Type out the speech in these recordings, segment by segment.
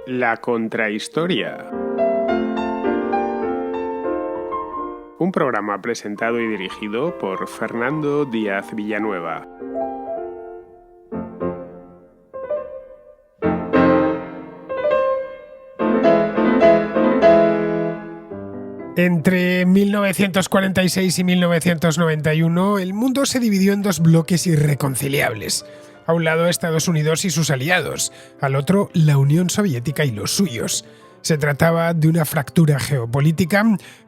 La Contrahistoria. Un programa presentado y dirigido por Fernando Díaz Villanueva. Entre 1946 y 1991, el mundo se dividió en dos bloques irreconciliables. A un lado Estados Unidos y sus aliados, al otro la Unión Soviética y los suyos. Se trataba de una fractura geopolítica,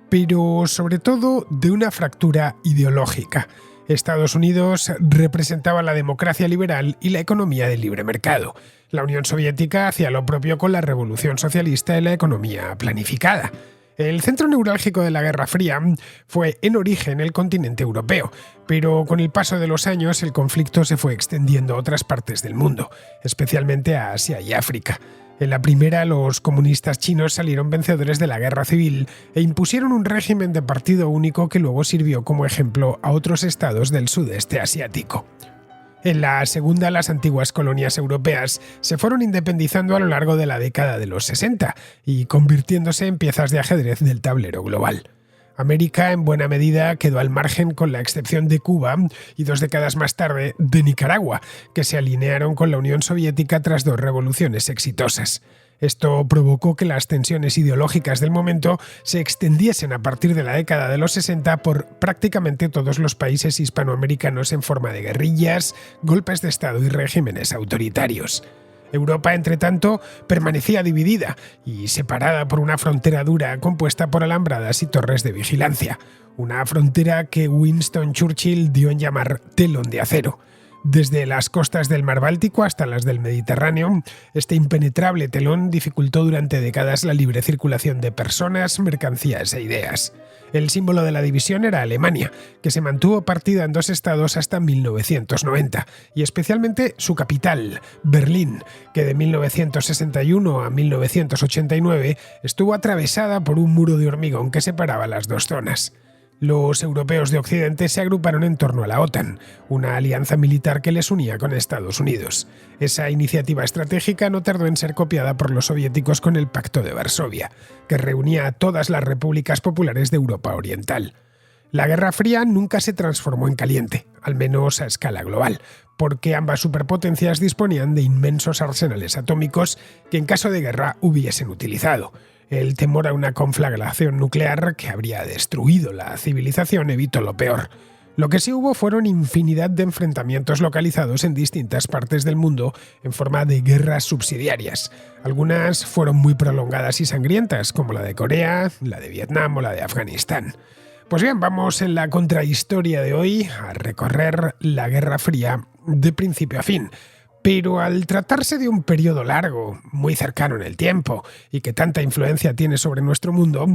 pero sobre todo de una fractura ideológica. Estados Unidos representaba la democracia liberal y la economía del libre mercado. La Unión Soviética hacía lo propio con la revolución socialista y la economía planificada. El centro neurálgico de la Guerra Fría fue en origen el continente europeo, pero con el paso de los años el conflicto se fue extendiendo a otras partes del mundo, especialmente a Asia y África. En la primera, los comunistas chinos salieron vencedores de la guerra civil e impusieron un régimen de partido único que luego sirvió como ejemplo a otros estados del sudeste asiático. En la segunda, las antiguas colonias europeas se fueron independizando a lo largo de la década de los 60 y convirtiéndose en piezas de ajedrez del tablero global. América, en buena medida, quedó al margen con la excepción de Cuba y 2 décadas más tarde de Nicaragua, que se alinearon con la Unión Soviética tras 2 revoluciones exitosas. Esto provocó que las tensiones ideológicas del momento se extendiesen a partir de la década de los 60 por prácticamente todos los países hispanoamericanos en forma de guerrillas, golpes de Estado y regímenes autoritarios. Europa, entre tanto, permanecía dividida y separada por una frontera dura compuesta por alambradas y torres de vigilancia, una frontera que Winston Churchill dio en llamar telón de acero. Desde las costas del Mar Báltico hasta las del Mediterráneo, este impenetrable telón dificultó durante décadas la libre circulación de personas, mercancías e ideas. El símbolo de la división era Alemania, que se mantuvo partida en 2 estados hasta 1990, y especialmente su capital, Berlín, que de 1961 a 1989 estuvo atravesada por un muro de hormigón que separaba las 2 zonas. Los europeos de Occidente se agruparon en torno a la OTAN, una alianza militar que les unía con Estados Unidos. Esa iniciativa estratégica no tardó en ser copiada por los soviéticos con el Pacto de Varsovia, que reunía a todas las repúblicas populares de Europa Oriental. La Guerra Fría nunca se transformó en caliente, al menos a escala global, porque ambas superpotencias disponían de inmensos arsenales atómicos que en caso de guerra hubiesen utilizado. El temor a una conflagración nuclear que habría destruido la civilización evitó lo peor. Lo que sí hubo fueron infinidad de enfrentamientos localizados en distintas partes del mundo en forma de guerras subsidiarias. Algunas fueron muy prolongadas y sangrientas, como la de Corea, la de Vietnam o la de Afganistán. Pues bien, vamos en la contrahistoria de hoy a recorrer la Guerra Fría de principio a fin. Pero al tratarse de un periodo largo, muy cercano en el tiempo, y que tanta influencia tiene sobre nuestro mundo,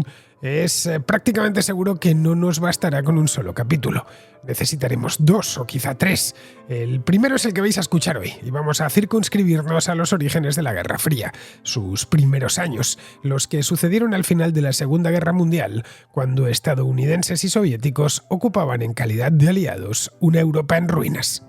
es prácticamente seguro que no nos bastará con un solo capítulo. Necesitaremos 2 o quizá 3. El primero es el que vais a escuchar hoy, y vamos a circunscribirnos a los orígenes de la Guerra Fría, sus primeros años, los que sucedieron al final de la Segunda Guerra Mundial, cuando estadounidenses y soviéticos ocupaban en calidad de aliados una Europa en ruinas.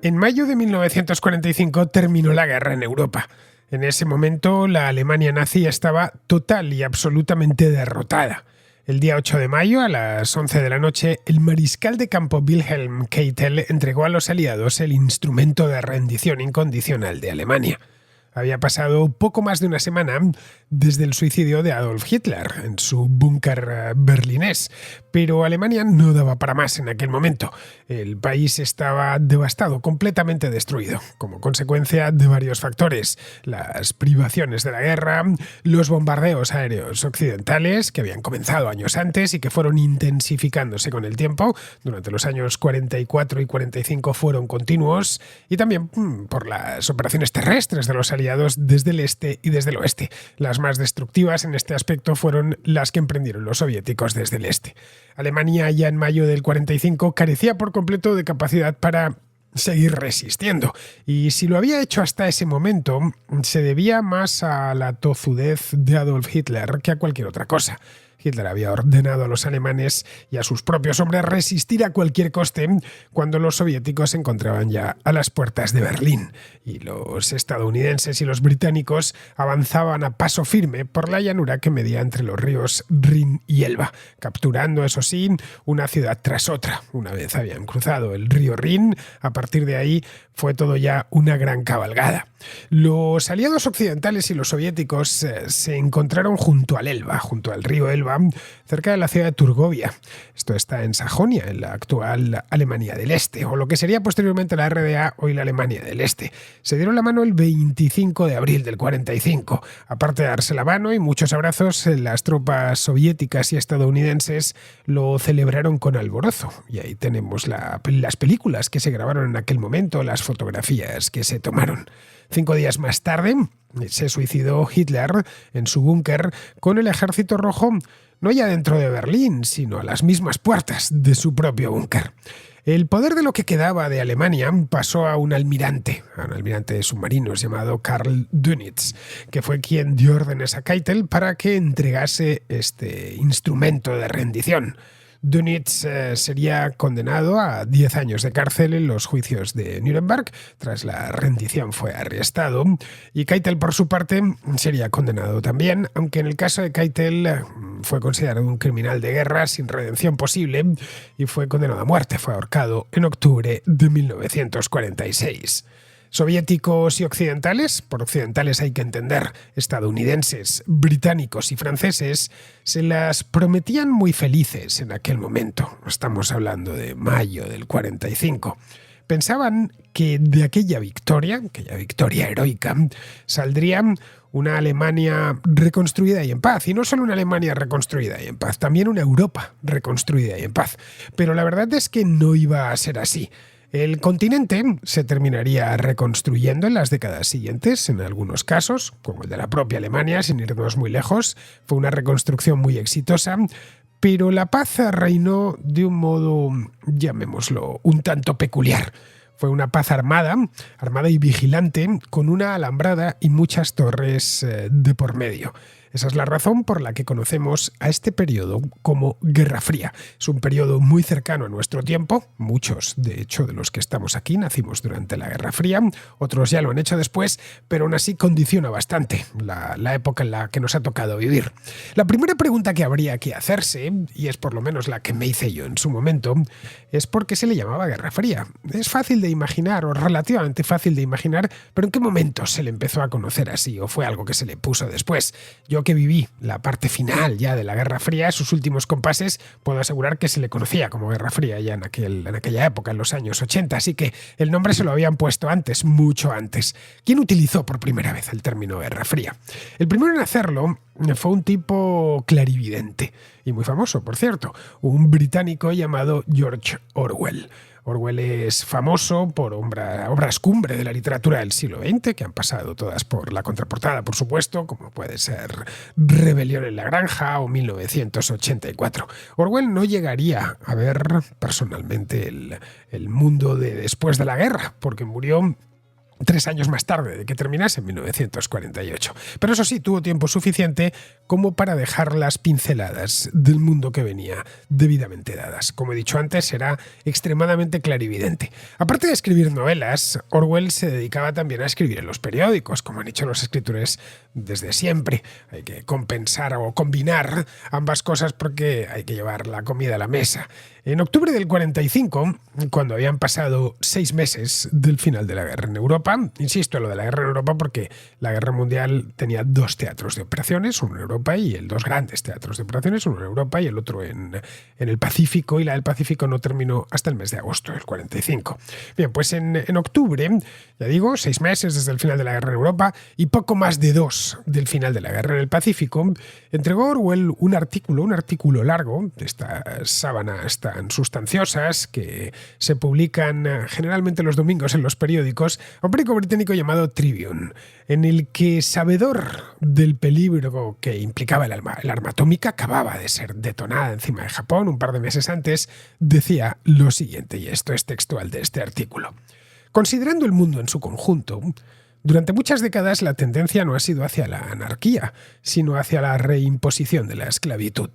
En mayo de 1945 terminó la guerra en Europa. En ese momento, la Alemania nazi estaba total y absolutamente derrotada. El día 8 de mayo, a las 11 de la noche, el mariscal de campo Wilhelm Keitel entregó a los aliados el instrumento de rendición incondicional de Alemania. Había pasado poco más de una semana desde el suicidio de Adolf Hitler en su búnker berlinés, pero Alemania no daba para más en aquel momento. El país estaba devastado, completamente destruido, como consecuencia de varios factores: las privaciones de la guerra, los bombardeos aéreos occidentales, que habían comenzado años antes y que fueron intensificándose con el tiempo. Durante los años 44 y 45 fueron continuos, y también por las operaciones terrestres de los aliados desde el este y desde el oeste. Las más destructivas en este aspecto fueron las que emprendieron los soviéticos desde el este. Alemania, ya en mayo del 45, carecía por completo de capacidad para seguir resistiendo, y si lo había hecho hasta ese momento, se debía más a la tozudez de Adolf Hitler que a cualquier otra cosa. Hitler había ordenado a los alemanes y a sus propios hombres resistir a cualquier coste cuando los soviéticos se encontraban ya a las puertas de Berlín y los estadounidenses y los británicos avanzaban a paso firme por la llanura que medía entre los ríos Rin y Elba, capturando, eso sí, una ciudad tras otra. Una vez habían cruzado el río Rin, a partir de ahí fue todo ya una gran cabalgada. Los aliados occidentales y los soviéticos se encontraron junto al Elba, junto al río Elba, cerca de la ciudad de Turgovia. Esto está en Sajonia, en la actual Alemania del Este, o lo que sería posteriormente la RDA, hoy la Alemania del Este. Se dieron la mano el 25 de abril del 45. Aparte de darse la mano y muchos abrazos, las tropas soviéticas y estadounidenses lo celebraron con alborozo. Y ahí tenemos las películas que se grabaron en aquel momento, las fotografías que se tomaron. 5 días más tarde se suicidó Hitler en su búnker con el Ejército Rojo no ya dentro de Berlín, sino a las mismas puertas de su propio búnker. El poder de lo que quedaba de Alemania pasó a un almirante de submarinos llamado Karl Dönitz, que fue quien dio órdenes a Keitel para que entregase este instrumento de rendición. Dönitz sería condenado a 10 años de cárcel en los juicios de Nuremberg. Tras la rendición fue arrestado y Keitel, por su parte, sería condenado también, aunque en el caso de Keitel fue considerado un criminal de guerra sin redención posible y fue condenado a muerte. Fue ahorcado en octubre de 1946. Soviéticos y occidentales, por occidentales hay que entender estadounidenses, británicos y franceses, se las prometían muy felices en aquel momento. Estamos hablando de mayo del 45. Pensaban que de aquella victoria heroica, saldría una Alemania reconstruida y en paz. Y no solo una Alemania reconstruida y en paz, también una Europa reconstruida y en paz. Pero la verdad es que no iba a ser así. El continente se terminaría reconstruyendo en las décadas siguientes, en algunos casos, como el de la propia Alemania, sin irnos muy lejos. Fue una reconstrucción muy exitosa, pero la paz reinó de un modo, llamémoslo, un tanto peculiar. Fue una paz armada y vigilante, con una alambrada y muchas torres de por medio. Esa es la razón por la que conocemos a este periodo como Guerra Fría. Es un periodo muy cercano a nuestro tiempo. Muchos, de hecho, de los que estamos aquí nacimos durante la Guerra Fría. Otros ya lo han hecho después, pero aún así condiciona bastante la época en la que nos ha tocado vivir. La primera pregunta que habría que hacerse, y es por lo menos la que me hice yo en su momento, es por qué se le llamaba Guerra Fría. Es fácil de imaginar, o relativamente fácil de imaginar, pero ¿en qué momento se le empezó a conocer así, o fue algo que se le puso después? Yo que viví la parte final ya de la Guerra Fría, sus últimos compases, puedo asegurar que se le conocía como Guerra Fría ya en aquella época, en los años 80, así que el nombre se lo habían puesto antes, mucho antes. ¿Quién utilizó por primera vez el término Guerra Fría? El primero en hacerlo fue un tipo clarividente, y muy famoso, por cierto, un británico llamado George Orwell. Orwell es famoso por obras cumbre de la literatura del siglo XX, que han pasado todas por la contraportada, por supuesto, como puede ser Rebelión en la Granja o 1984. Orwell no llegaría a ver personalmente el mundo de después de la guerra, porque murió 3 años más tarde de que terminase, en 1948. Pero eso sí, tuvo tiempo suficiente como para dejar las pinceladas del mundo que venía debidamente dadas. Como he dicho antes, era extremadamente clarividente. Aparte de escribir novelas, Orwell se dedicaba también a escribir en los periódicos, como han hecho los escritores desde siempre. Hay que compensar o combinar ambas cosas porque hay que llevar la comida a la mesa. En octubre del 45, cuando habían pasado 6 meses del final de la guerra en Europa, insisto en lo de la guerra en Europa porque la guerra mundial tenía 2 teatros de operaciones, uno en Europa y 2 grandes teatros de operaciones, uno en Europa y el otro en el Pacífico, y la del Pacífico no terminó hasta el mes de agosto del 45. Bien, pues en octubre, ya digo, 6 meses desde el final de la guerra en Europa y poco más de 2 del final de la guerra en el Pacífico, entregó Orwell un artículo largo de estas sábanas tan sustanciosas que se publican generalmente los domingos en los periódicos, a un periódico británico llamado Tribune, en el que, sabedor del peligro que implicaba el arma atómica, acababa de ser detonada encima de Japón un par de meses antes, decía lo siguiente, y esto es textual de este artículo. Considerando el mundo en su conjunto, durante muchas décadas la tendencia no ha sido hacia la anarquía, sino hacia la reimposición de la esclavitud.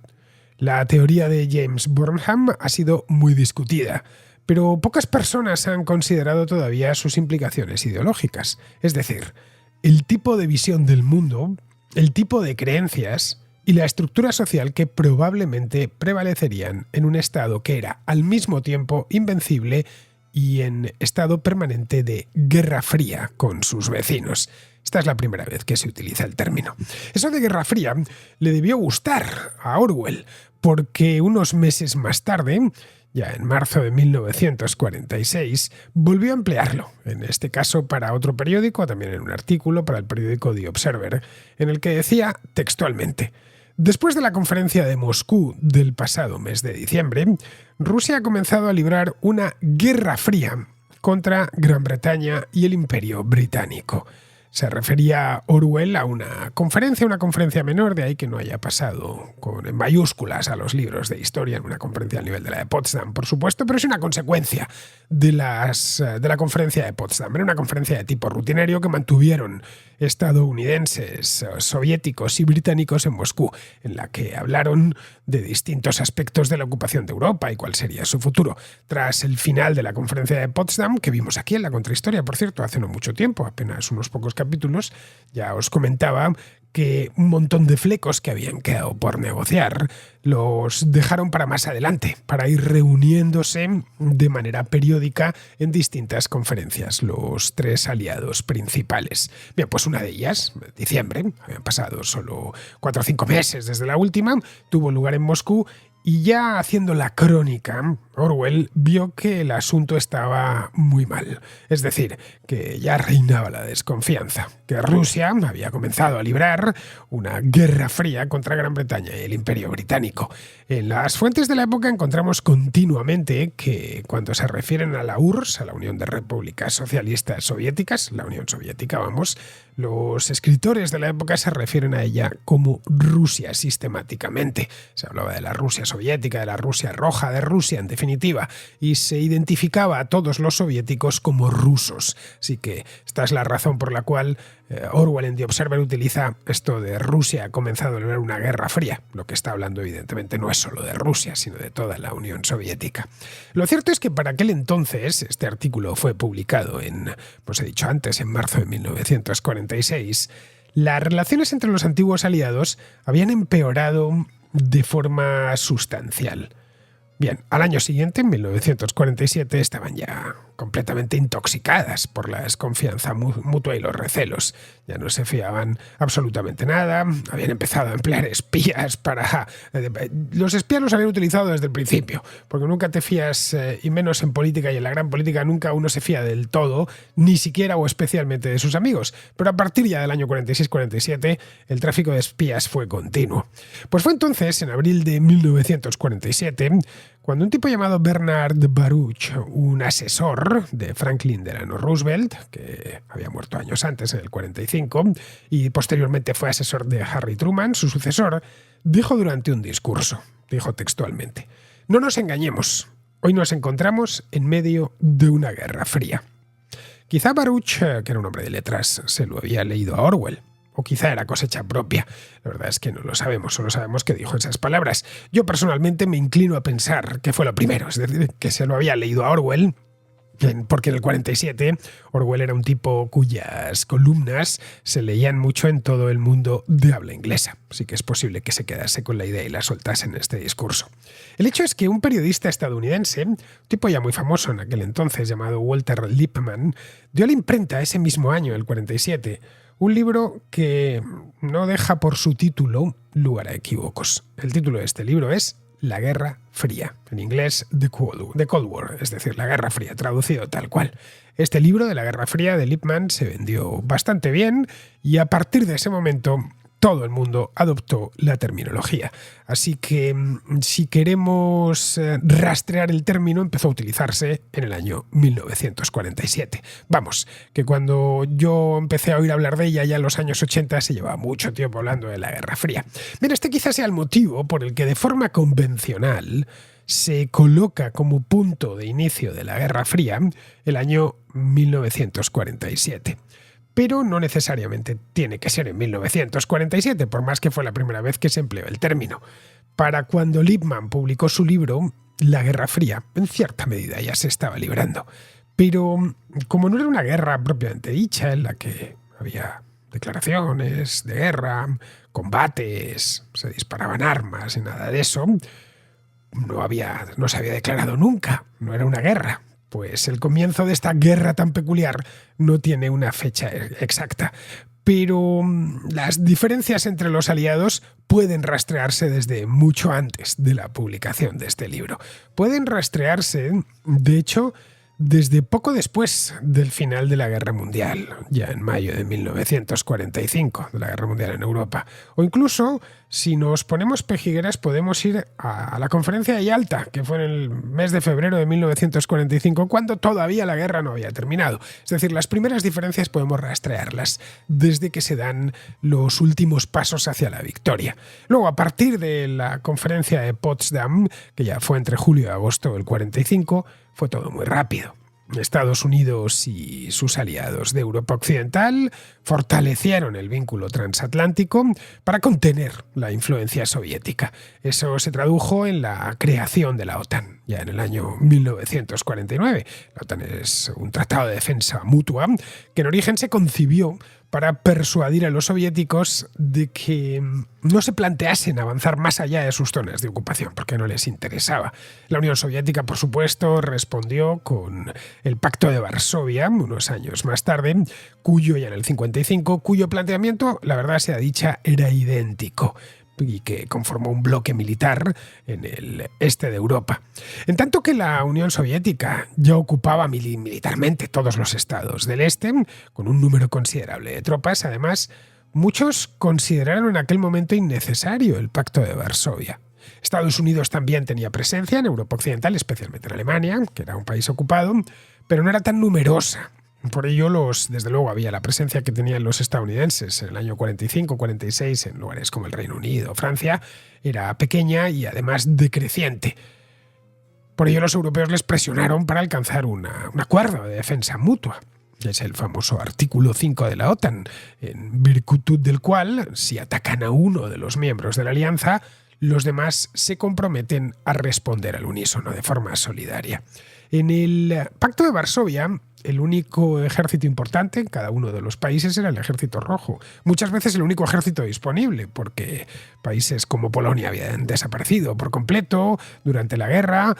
La teoría de James Burnham ha sido muy discutida, pero pocas personas han considerado todavía sus implicaciones ideológicas, es decir, el tipo de visión del mundo, el tipo de creencias y la estructura social que probablemente prevalecerían en un estado que era al mismo tiempo invencible y en estado permanente de guerra fría con sus vecinos. Esta es la primera vez que se utiliza el término. Eso de Guerra Fría le debió gustar a Orwell, porque unos meses más tarde, ya en marzo de 1946, volvió a emplearlo, en este caso para otro periódico, también en un artículo para el periódico The Observer, en el que decía textualmente: después de la conferencia de Moscú del pasado mes de diciembre, Rusia ha comenzado a librar una guerra fría contra Gran Bretaña y el Imperio Británico. Se refería Orwell a una conferencia menor, de ahí que no haya pasado en mayúsculas a los libros de historia, en una conferencia al nivel de la de Potsdam, por supuesto, pero es una consecuencia de la conferencia de Potsdam. Era una conferencia de tipo rutinario que mantuvieron estadounidenses, soviéticos y británicos en Moscú, en la que hablaron de distintos aspectos de la ocupación de Europa y cuál sería su futuro. Tras el final de la conferencia de Potsdam, que vimos aquí en la Contrahistoria, por cierto, hace no mucho tiempo, apenas unos pocos capítulos, ya os comentaba que un montón de flecos que habían quedado por negociar los dejaron para más adelante, para ir reuniéndose de manera periódica en distintas conferencias, los tres aliados principales. Bien, pues una de ellas, diciembre, habían pasado solo 4 o 5 meses desde la última, tuvo lugar en Moscú. Y ya haciendo la crónica, Orwell vio que el asunto estaba muy mal. Es decir, que ya reinaba la desconfianza, que Rusia había comenzado a librar una guerra fría contra Gran Bretaña y el Imperio Británico. En las fuentes de la época encontramos continuamente que cuando se refieren a la URSS, a la Unión de Repúblicas Socialistas Soviéticas, la Unión Soviética, vamos, los escritores de la época se refieren a ella como Rusia sistemáticamente. Se hablaba de la Rusia soviética, de la Rusia roja, de Rusia en definitiva, y se identificaba a todos los soviéticos como rusos. Así que esta es la razón por la cual Orwell en The Observer utiliza esto de Rusia ha comenzado a librar una guerra fría. Lo que está hablando evidentemente no es solo de Rusia, sino de toda la Unión Soviética. Lo cierto es que para aquel entonces, este artículo fue publicado pues he dicho antes, en marzo de 1946, las relaciones entre los antiguos aliados habían empeorado de forma sustancial. Bien, al año siguiente, en 1947, estaban ya completamente intoxicadas por la desconfianza mutua y los recelos. Ya no se fiaban absolutamente nada, habían empezado a emplear espías para... Los espías los habían utilizado desde el principio, porque nunca te fías, y menos en política y en la gran política, nunca uno se fía del todo, ni siquiera o especialmente de sus amigos. Pero a partir ya del año 46-47, el tráfico de espías fue continuo. Pues fue entonces, en abril de 1947, cuando un tipo llamado Bernard Baruch, un asesor de Franklin Delano Roosevelt, que había muerto años antes, en el 45, y posteriormente fue asesor de Harry Truman, su sucesor, dijo durante un discurso, dijo textualmente: «No nos engañemos, hoy nos encontramos en medio de una guerra fría». Quizá Baruch, que era un hombre de letras, se lo había leído a Orwell. O quizá era cosecha propia. La verdad es que no lo sabemos, solo sabemos que dijo esas palabras. Yo personalmente me inclino a pensar que fue lo primero, es decir, que se lo había leído a Orwell, porque en el 47 Orwell era un tipo cuyas columnas se leían mucho en todo el mundo de habla inglesa. Así que es posible que se quedase con la idea y la soltase en este discurso. El hecho es que un periodista estadounidense, un tipo ya muy famoso en aquel entonces llamado Walter Lippmann, dio a la imprenta ese mismo año, el 47, un libro que no deja por su título lugar a equívocos. El título de este libro es La Guerra Fría, en inglés The Cold War, es decir, la Guerra Fría, traducido tal cual. Este libro de la Guerra Fría de Lippmann se vendió bastante bien y a partir de ese momento todo el mundo adoptó la terminología. Así que si queremos rastrear el término, empezó a utilizarse en el año 1947. Vamos, que cuando yo empecé a oír hablar de ella ya en los años 80 se llevaba mucho tiempo hablando de la Guerra Fría. Bien, este quizás sea el motivo por el que de forma convencional se coloca como punto de inicio de la Guerra Fría el año 1947. Pero no necesariamente tiene que ser en 1947, por más que fue la primera vez que se empleó el término. Para cuando Lippmann publicó su libro, la Guerra Fría, en cierta medida, ya se estaba librando. Pero como no era una guerra propiamente dicha, en la que había declaraciones de guerra, combates, se disparaban armas y nada de eso, no se había declarado nunca, no era una guerra. Pues el comienzo de esta guerra tan peculiar no tiene una fecha exacta. Pero las diferencias entre los aliados pueden rastrearse desde mucho antes de la publicación de este libro. Pueden rastrearse, de hecho, desde poco después del final de la Guerra Mundial, ya en mayo de 1945, de la Guerra Mundial en Europa. O incluso, si nos ponemos pejigueras, podemos ir a la conferencia de Yalta, que fue en el mes de febrero de 1945, cuando todavía la guerra no había terminado. Es decir, las primeras diferencias podemos rastrearlas desde que se dan los últimos pasos hacia la victoria. Luego, a partir de la conferencia de Potsdam, que ya fue entre julio y agosto del 45, fue todo muy rápido. Estados Unidos y sus aliados de Europa Occidental fortalecieron el vínculo transatlántico para contener la influencia soviética. Eso se tradujo en la creación de la OTAN, ya en el año 1949. La OTAN es un tratado de defensa mutua que en origen se concibió para persuadir a los soviéticos de que no se planteasen avanzar más allá de sus zonas de ocupación, porque no les interesaba. La Unión Soviética, por supuesto, respondió con el Pacto de Varsovia, unos años más tarde, ya en el 55, cuyo planteamiento, la verdad sea dicha, era idéntico, y que conformó un bloque militar en el este de Europa. En tanto que la Unión Soviética ya ocupaba militarmente todos los estados del este, con un número considerable de tropas, además, muchos consideraron en aquel momento innecesario el Pacto de Varsovia. Estados Unidos también tenía presencia en Europa Occidental, especialmente en Alemania, que era un país ocupado, pero no era tan numerosa. Por ello, desde luego, había la presencia que tenían los estadounidenses en el año 45-46 en lugares como el Reino Unido o Francia, era pequeña y además decreciente. Por ello, los europeos les presionaron para alcanzar un acuerdo de defensa mutua. Es el famoso artículo 5 de la OTAN, en virtud del cual, si atacan a uno de los miembros de la alianza, los demás se comprometen a responder al unísono de forma solidaria. En el Pacto de Varsovia, el único ejército importante en cada uno de los países era el Ejército Rojo. Muchas veces el único ejército disponible, porque países como Polonia habían desaparecido por completo durante la guerra,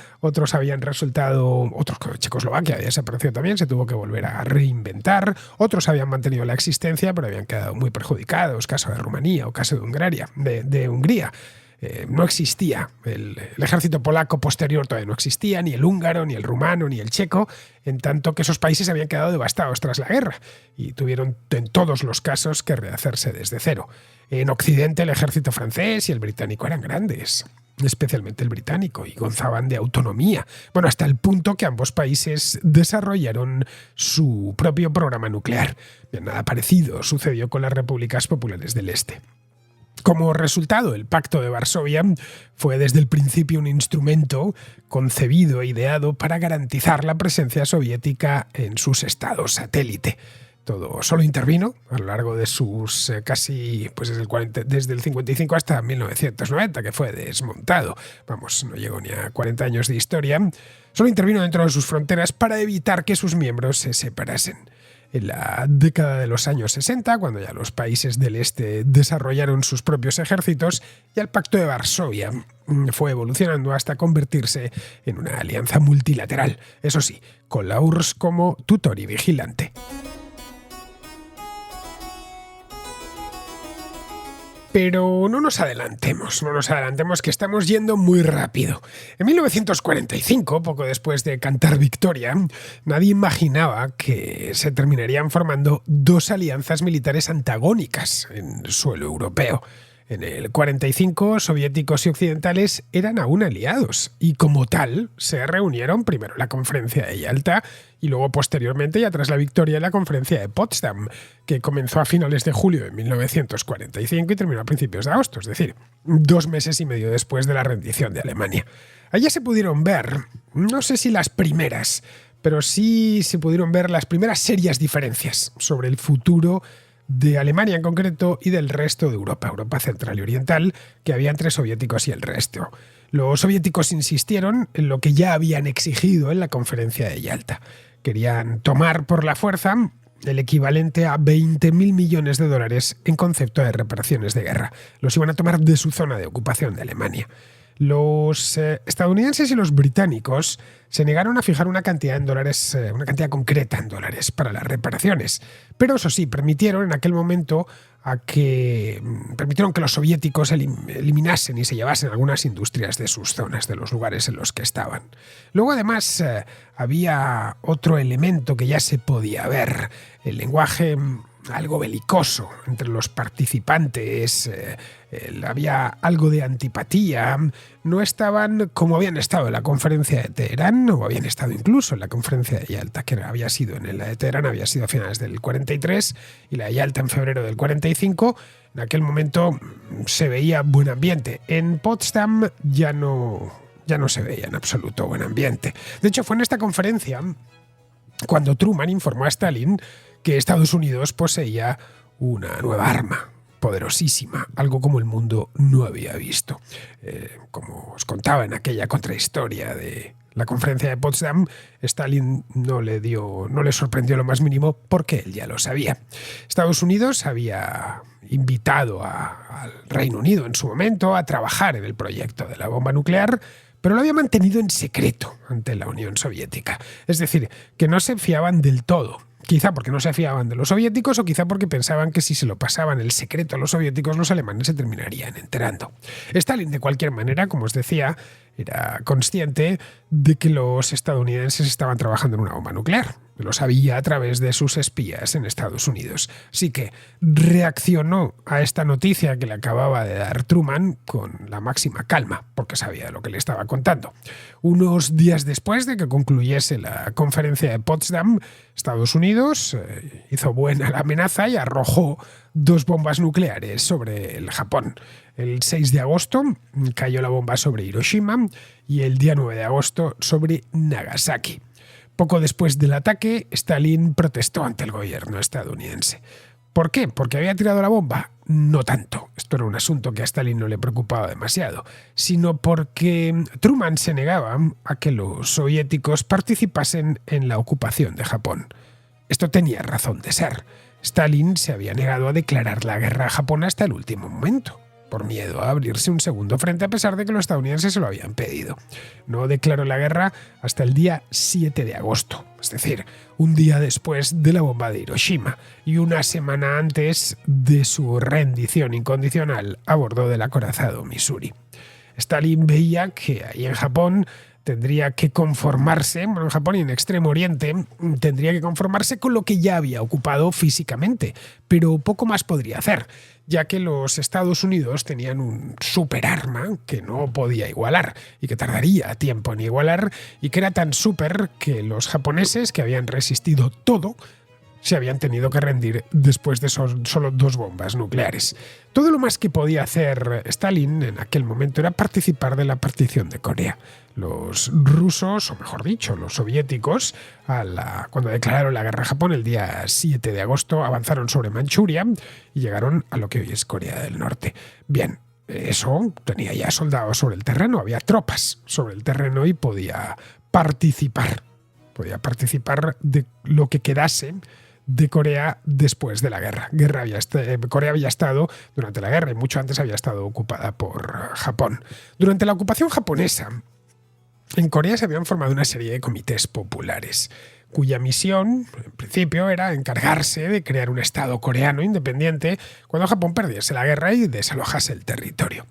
Checoslovaquia había desaparecido también, se tuvo que volver a reinventar, otros habían mantenido la existencia pero habían quedado muy perjudicados, caso de Rumanía o caso de Hungría. No existía. El ejército polaco posterior todavía no existía, ni el húngaro, ni el rumano, ni el checo, en tanto que esos países habían quedado devastados tras la guerra y tuvieron en todos los casos que rehacerse desde cero. En Occidente el ejército francés y el británico eran grandes, especialmente el británico, y gozaban de autonomía. Bueno, hasta el punto que ambos países desarrollaron su propio programa nuclear. Nada parecido sucedió con las repúblicas populares del Este. Como resultado, el Pacto de Varsovia fue desde el principio un instrumento concebido e ideado para garantizar la presencia soviética en sus estados satélite. Todo solo intervino a lo largo de sus desde el 55 hasta 1990, que fue desmontado. No llegó ni a 40 años de historia. Solo intervino dentro de sus fronteras para evitar que sus miembros se separasen. En la década de los años 60, cuando ya los países del este desarrollaron sus propios ejércitos, ya el Pacto de Varsovia fue evolucionando hasta convertirse en una alianza multilateral, eso sí, con la URSS como tutor y vigilante. Pero no nos adelantemos que estamos yendo muy rápido. En 1945, poco después de cantar victoria, nadie imaginaba que se terminarían formando dos alianzas militares antagónicas en suelo europeo. En el 45, soviéticos y occidentales eran aún aliados y como tal se reunieron primero en la conferencia de Yalta y luego posteriormente, ya tras la victoria, en la conferencia de Potsdam, que comenzó a finales de julio de 1945 y terminó a principios de agosto, es decir, 2 meses y medio después de la rendición de Alemania. Allá se pudieron ver, no sé si las primeras, pero sí se pudieron ver las primeras serias diferencias sobre el futuro de Alemania en concreto y del resto de Europa central y oriental, que había entre soviéticos y el resto. Los soviéticos insistieron en lo que ya habían exigido en la conferencia de Yalta. Querían tomar por la fuerza el equivalente a 20.000 millones de dólares en concepto de reparaciones de guerra. Los iban a tomar de su zona de ocupación de Alemania. Los estadounidenses y los británicos se negaron a fijar una cantidad en dólares, una cantidad concreta en dólares para las reparaciones. Pero eso sí, permitieron en aquel momento que los soviéticos eliminasen y se llevasen algunas industrias de sus zonas, de los lugares en los que estaban. Luego, además, había otro elemento que ya se podía ver: el lenguaje algo belicoso entre los participantes. Había algo de antipatía. No estaban como habían estado en la conferencia de Teherán, o habían estado incluso en la conferencia de Yalta, que había sido en la de Teherán había sido a finales del 43 y la de Yalta en febrero del 45. En aquel momento se veía buen ambiente. En Potsdam ya no se veía en absoluto buen ambiente. De hecho, fue en esta conferencia cuando Truman informó a Stalin que Estados Unidos poseía una nueva arma poderosísima, algo como el mundo no había visto. Como os contaba en aquella contrahistoria de la conferencia de Potsdam, Stalin no le sorprendió lo más mínimo porque él ya lo sabía. Estados Unidos había invitado al Reino Unido en su momento a trabajar en el proyecto de la bomba nuclear, pero lo había mantenido en secreto ante la Unión Soviética. Es decir, que no se fiaban del todo. Quizá porque no se fiaban de los soviéticos, o quizá porque pensaban que si se lo pasaban el secreto a los soviéticos, los alemanes se terminarían enterando. Stalin, de cualquier manera, como os decía, era consciente de que los estadounidenses estaban trabajando en una bomba nuclear. Lo sabía a través de sus espías en Estados Unidos. Así que reaccionó a esta noticia que le acababa de dar Truman con la máxima calma, porque sabía lo que le estaba contando. Unos días después de que concluyese la conferencia de Potsdam, Estados Unidos hizo buena la amenaza y arrojó 2 bombas nucleares sobre el Japón. El 6 de agosto cayó la bomba sobre Hiroshima y el día 9 de agosto sobre Nagasaki. Poco después del ataque, Stalin protestó ante el gobierno estadounidense. ¿Por qué? ¿Porque había tirado la bomba? No tanto. Esto era un asunto que a Stalin no le preocupaba demasiado, sino porque Truman se negaba a que los soviéticos participasen en la ocupación de Japón. Esto tenía razón de ser. Stalin se había negado a declarar la guerra a Japón hasta el último momento, por miedo a abrirse un segundo frente, a pesar de que los estadounidenses se lo habían pedido. No declaró la guerra hasta el día 7 de agosto, es decir, un día después de la bomba de Hiroshima y una semana antes de su rendición incondicional a bordo del acorazado Missouri. Stalin veía que ahí en Japón tendría que conformarse, en Japón y en Extremo Oriente, tendría que conformarse con lo que ya había ocupado físicamente, pero poco más podría hacer, ya que los Estados Unidos tenían un superarma que no podía igualar y que tardaría tiempo en igualar, y que era tan súper que los japoneses, que habían resistido todo, se habían tenido que rendir después de solo 2 bombas nucleares. Todo lo más que podía hacer Stalin en aquel momento era participar de la partición de Corea. Los rusos, o mejor dicho, los soviéticos, cuando declararon la guerra a Japón el día 7 de agosto, avanzaron sobre Manchuria y llegaron a lo que hoy es Corea del Norte. Bien, eso tenía ya soldados sobre el terreno, había tropas sobre el terreno y podía participar de lo que quedase de Corea después de la guerra. Corea había estado durante la guerra y mucho antes había estado ocupada por Japón. Durante la ocupación japonesa, en Corea se habían formado una serie de comités populares, cuya misión, en principio, era encargarse de crear un Estado coreano independiente cuando Japón perdiese la guerra y desalojase el territorio.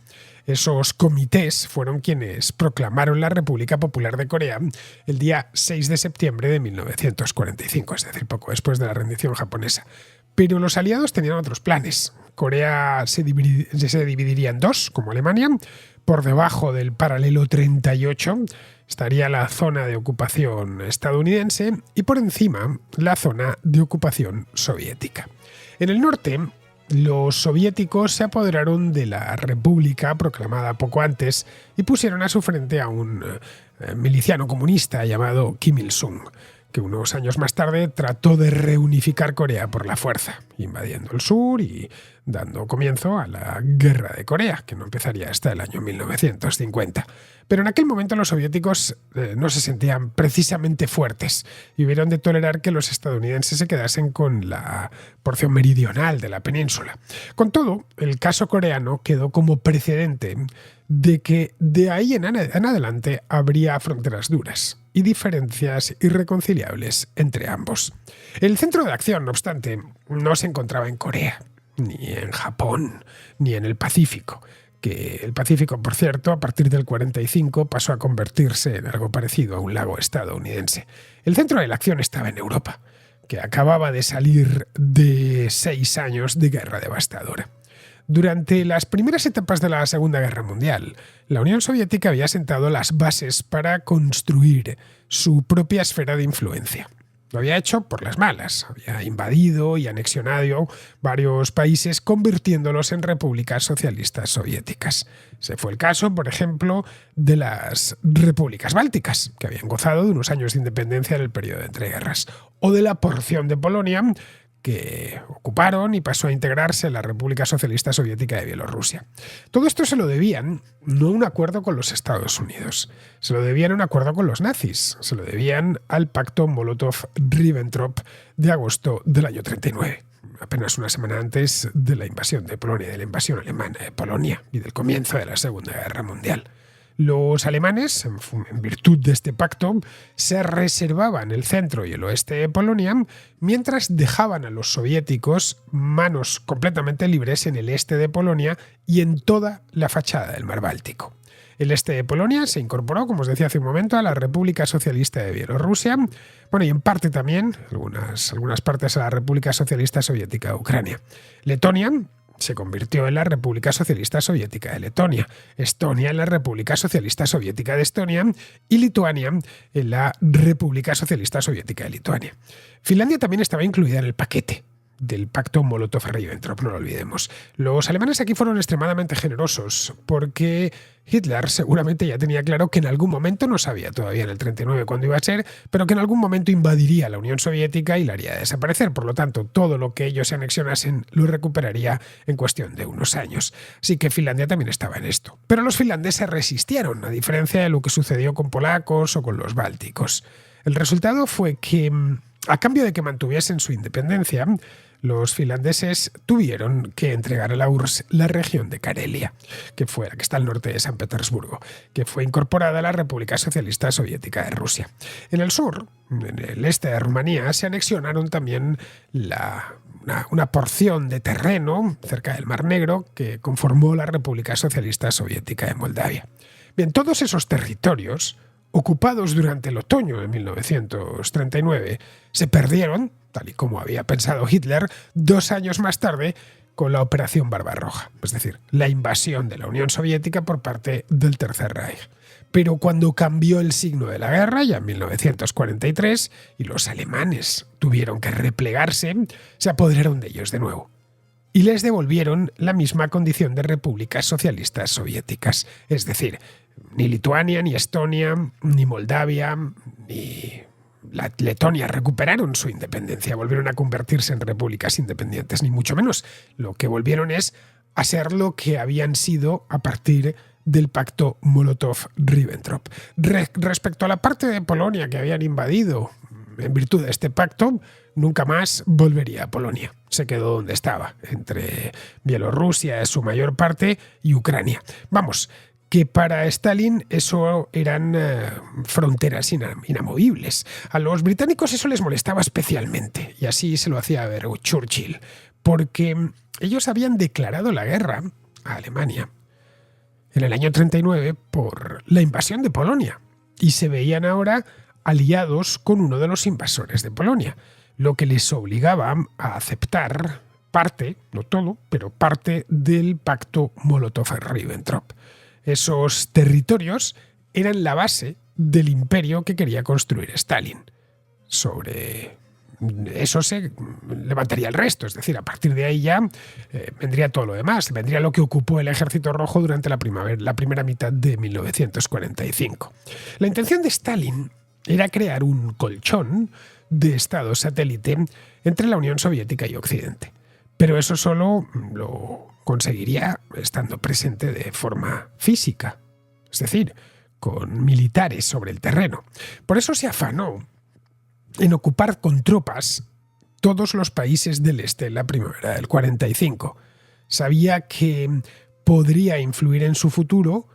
Esos comités fueron quienes proclamaron la República Popular de Corea el día 6 de septiembre de 1945, es decir, poco después de la rendición japonesa. Pero los aliados tenían otros planes. Corea se dividiría en 2, como Alemania. Por debajo del paralelo 38 estaría la zona de ocupación estadounidense y por encima la zona de ocupación soviética. En el norte, los soviéticos se apoderaron de la república proclamada poco antes y pusieron a su frente a un miliciano comunista llamado Kim Il-sung. que unos años más tarde trató de reunificar Corea por la fuerza, invadiendo el sur y dando comienzo a la Guerra de Corea, que no empezaría hasta el año 1950. Pero en aquel momento los soviéticos no se sentían precisamente fuertes y hubieron de tolerar que los estadounidenses se quedasen con la porción meridional de la península. Con todo, el caso coreano quedó como precedente de que de ahí en adelante habría fronteras duras y diferencias irreconciliables entre ambos. El centro de acción, no obstante, no se encontraba en Corea, ni en Japón, ni en el Pacífico, que el Pacífico, por cierto, a partir del 45 pasó a convertirse en algo parecido a un lago estadounidense. El centro de la acción estaba en Europa, que acababa de salir de 6 años de guerra devastadora. Durante las primeras etapas de la Segunda Guerra Mundial, la Unión Soviética había sentado las bases para construir su propia esfera de influencia. Lo había hecho por las malas, había invadido y anexionado varios países convirtiéndolos en repúblicas socialistas soviéticas. Ese fue el caso, por ejemplo, de las repúblicas bálticas, que habían gozado de unos años de independencia en el periodo de entreguerras, o de la porción de Polonia que ocuparon y pasó a integrarse en la República Socialista Soviética de Bielorrusia. Todo esto se lo debían no a un acuerdo con los Estados Unidos, se lo debían a un acuerdo con los nazis, se lo debían al pacto Molotov-Ribbentrop de agosto del año 39, apenas una semana antes de la invasión de Polonia, de la invasión alemana de Polonia y del comienzo de la Segunda Guerra Mundial. Los alemanes, en virtud de este pacto, se reservaban el centro y el oeste de Polonia, mientras dejaban a los soviéticos manos completamente libres en el este de Polonia y en toda la fachada del mar Báltico. El este de Polonia se incorporó, como os decía hace un momento, a la República Socialista de Bielorrusia, y en parte también, algunas partes a la República Socialista Soviética de Ucrania. Letonia se convirtió en la República Socialista Soviética de Letonia, Estonia en la República Socialista Soviética de Estonia y Lituania en la República Socialista Soviética de Lituania. Finlandia también estaba incluida en el paquete del pacto Molotov-Ribbentrop, no lo olvidemos. Los alemanes aquí fueron extremadamente generosos porque Hitler seguramente ya tenía claro que en algún momento, no sabía todavía en el 39 cuándo iba a ser, pero que en algún momento invadiría la Unión Soviética y la haría desaparecer. Por lo tanto, todo lo que ellos se anexionasen lo recuperaría en cuestión de unos años. Así que Finlandia también estaba en esto. Pero los finlandeses resistieron, a diferencia de lo que sucedió con polacos o con los bálticos. El resultado fue que, a cambio de que mantuviesen su independencia, los finlandeses tuvieron que entregar a la URSS la región de Karelia, que fue la que está al norte de San Petersburgo, que fue incorporada a la República Socialista Soviética de Rusia. En el sur, en el este de Rumanía, se anexionaron también una porción de terreno cerca del Mar Negro que conformó la República Socialista Soviética de Moldavia. Bien, todos esos territorios, ocupados durante el otoño de 1939, se perdieron, tal y como había pensado Hitler, 2 años más tarde con la Operación Barbarroja, es decir, la invasión de la Unión Soviética por parte del Tercer Reich. Pero cuando cambió el signo de la guerra, ya en 1943, y los alemanes tuvieron que replegarse, se apoderaron de ellos de nuevo y les devolvieron la misma condición de repúblicas socialistas soviéticas, es decir, ni Lituania, ni Estonia, ni Moldavia, ni Letonia recuperaron su independencia, volvieron a convertirse en repúblicas independientes, ni mucho menos. Lo que volvieron es a ser lo que habían sido a partir del pacto Molotov-Ribbentrop. Respecto a la parte de Polonia que habían invadido en virtud de este pacto, nunca más volvería a Polonia. Se quedó donde estaba, entre Bielorrusia, su mayor parte, y Ucrania. Vamos, que para Stalin eso eran fronteras inamovibles. A los británicos eso les molestaba especialmente, y así se lo hacía ver Churchill, porque ellos habían declarado la guerra a Alemania en el año 39 por la invasión de Polonia, y se veían ahora aliados con uno de los invasores de Polonia, lo que les obligaba a aceptar parte, no todo, pero parte del pacto Molotov-Ribbentrop. Esos territorios eran la base del imperio que quería construir Stalin. Sobre eso se levantaría el resto, es decir, a partir de ahí ya vendría todo lo demás, vendría lo que ocupó el Ejército Rojo durante la primera mitad de 1945. La intención de Stalin era crear un colchón de estados satélite entre la Unión Soviética y Occidente. Pero eso solo lo conseguiría estando presente de forma física, es decir, con militares sobre el terreno. Por eso se afanó en ocupar con tropas todos los países del este en la primavera del 45. Sabía que podría influir en su futuro,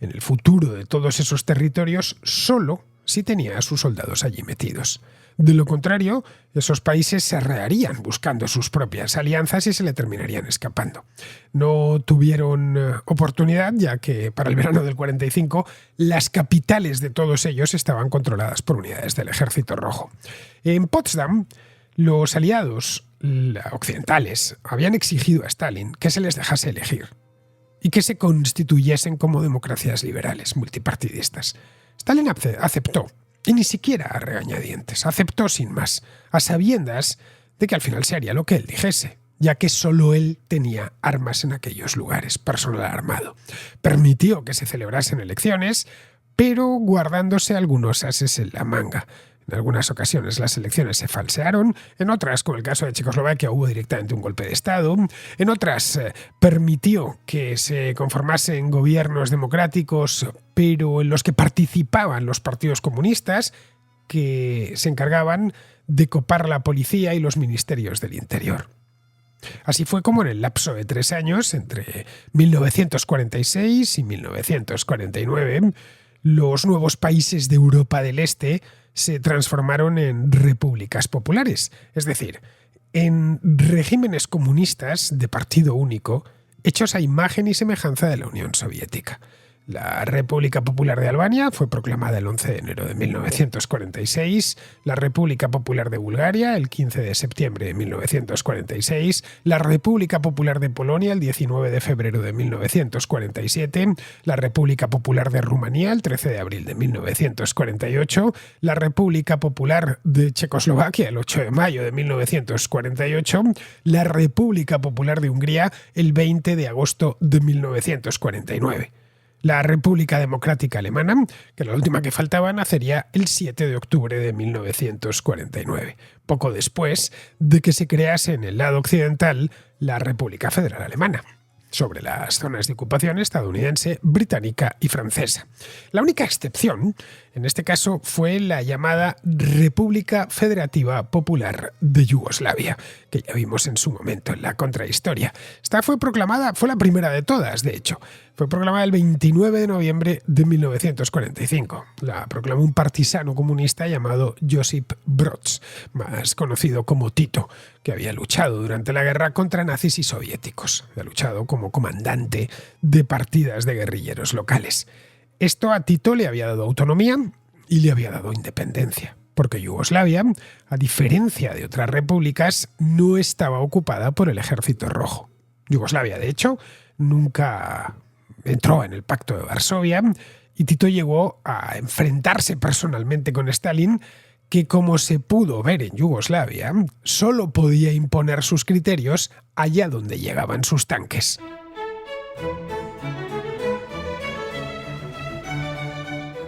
en el futuro de todos esos territorios, solo si tenía a sus soldados allí metidos. De lo contrario, esos países se arrearían buscando sus propias alianzas y se le terminarían escapando. No tuvieron oportunidad, ya que para el verano del 45 las capitales de todos ellos estaban controladas por unidades del Ejército Rojo. En Potsdam, los aliados occidentales habían exigido a Stalin que se les dejase elegir y que se constituyesen como democracias liberales multipartidistas. Stalin aceptó, y ni siquiera a regañadientes, aceptó sin más, a sabiendas de que al final se haría lo que él dijese, ya que solo él tenía armas en aquellos lugares, personal armado. Permitió que se celebrasen elecciones, pero guardándose algunos ases en la manga. En algunas ocasiones las elecciones se falsearon, en otras, como el caso de Checoslovaquia, hubo directamente un golpe de Estado, en otras permitió que se conformasen gobiernos democráticos, pero en los que participaban los partidos comunistas, que se encargaban de copar la policía y los ministerios del interior. Así fue como en el lapso de 3 años, entre 1946 y 1949, los nuevos países de Europa del Este se transformaron en repúblicas populares, es decir, en regímenes comunistas de partido único, hechos a imagen y semejanza de la Unión Soviética. La República Popular de Albania fue proclamada el 11 de enero de 1946, la República Popular de Bulgaria el 15 de septiembre de 1946, la República Popular de Polonia el 19 de febrero de 1947, la República Popular de Rumanía el 13 de abril de 1948, la República Popular de Checoslovaquia el 8 de mayo de 1948, la República Popular de Hungría el 20 de agosto de 1949. La República Democrática Alemana, que la última que faltaba, nacería el 7 de octubre de 1949, poco después de que se crease en el lado occidental la República Federal Alemana, sobre las zonas de ocupación estadounidense, británica y francesa. La única excepción, en este caso, fue la llamada República Federativa Popular de Yugoslavia, que ya vimos en su momento en la contrahistoria. Esta fue la primera de todas, de hecho. Fue proclamada el 29 de noviembre de 1945. La proclamó un partisano comunista llamado Josip Broz, más conocido como Tito, que había luchado durante la guerra contra nazis y soviéticos. Había luchado como comandante de partidas de guerrilleros locales. Esto a Tito le había dado autonomía y le había dado independencia, porque Yugoslavia, a diferencia de otras repúblicas, no estaba ocupada por el Ejército Rojo. Yugoslavia, de hecho, nunca entró en el Pacto de Varsovia y Tito llegó a enfrentarse personalmente con Stalin, que, como se pudo ver en Yugoslavia, solo podía imponer sus criterios allá donde llegaban sus tanques.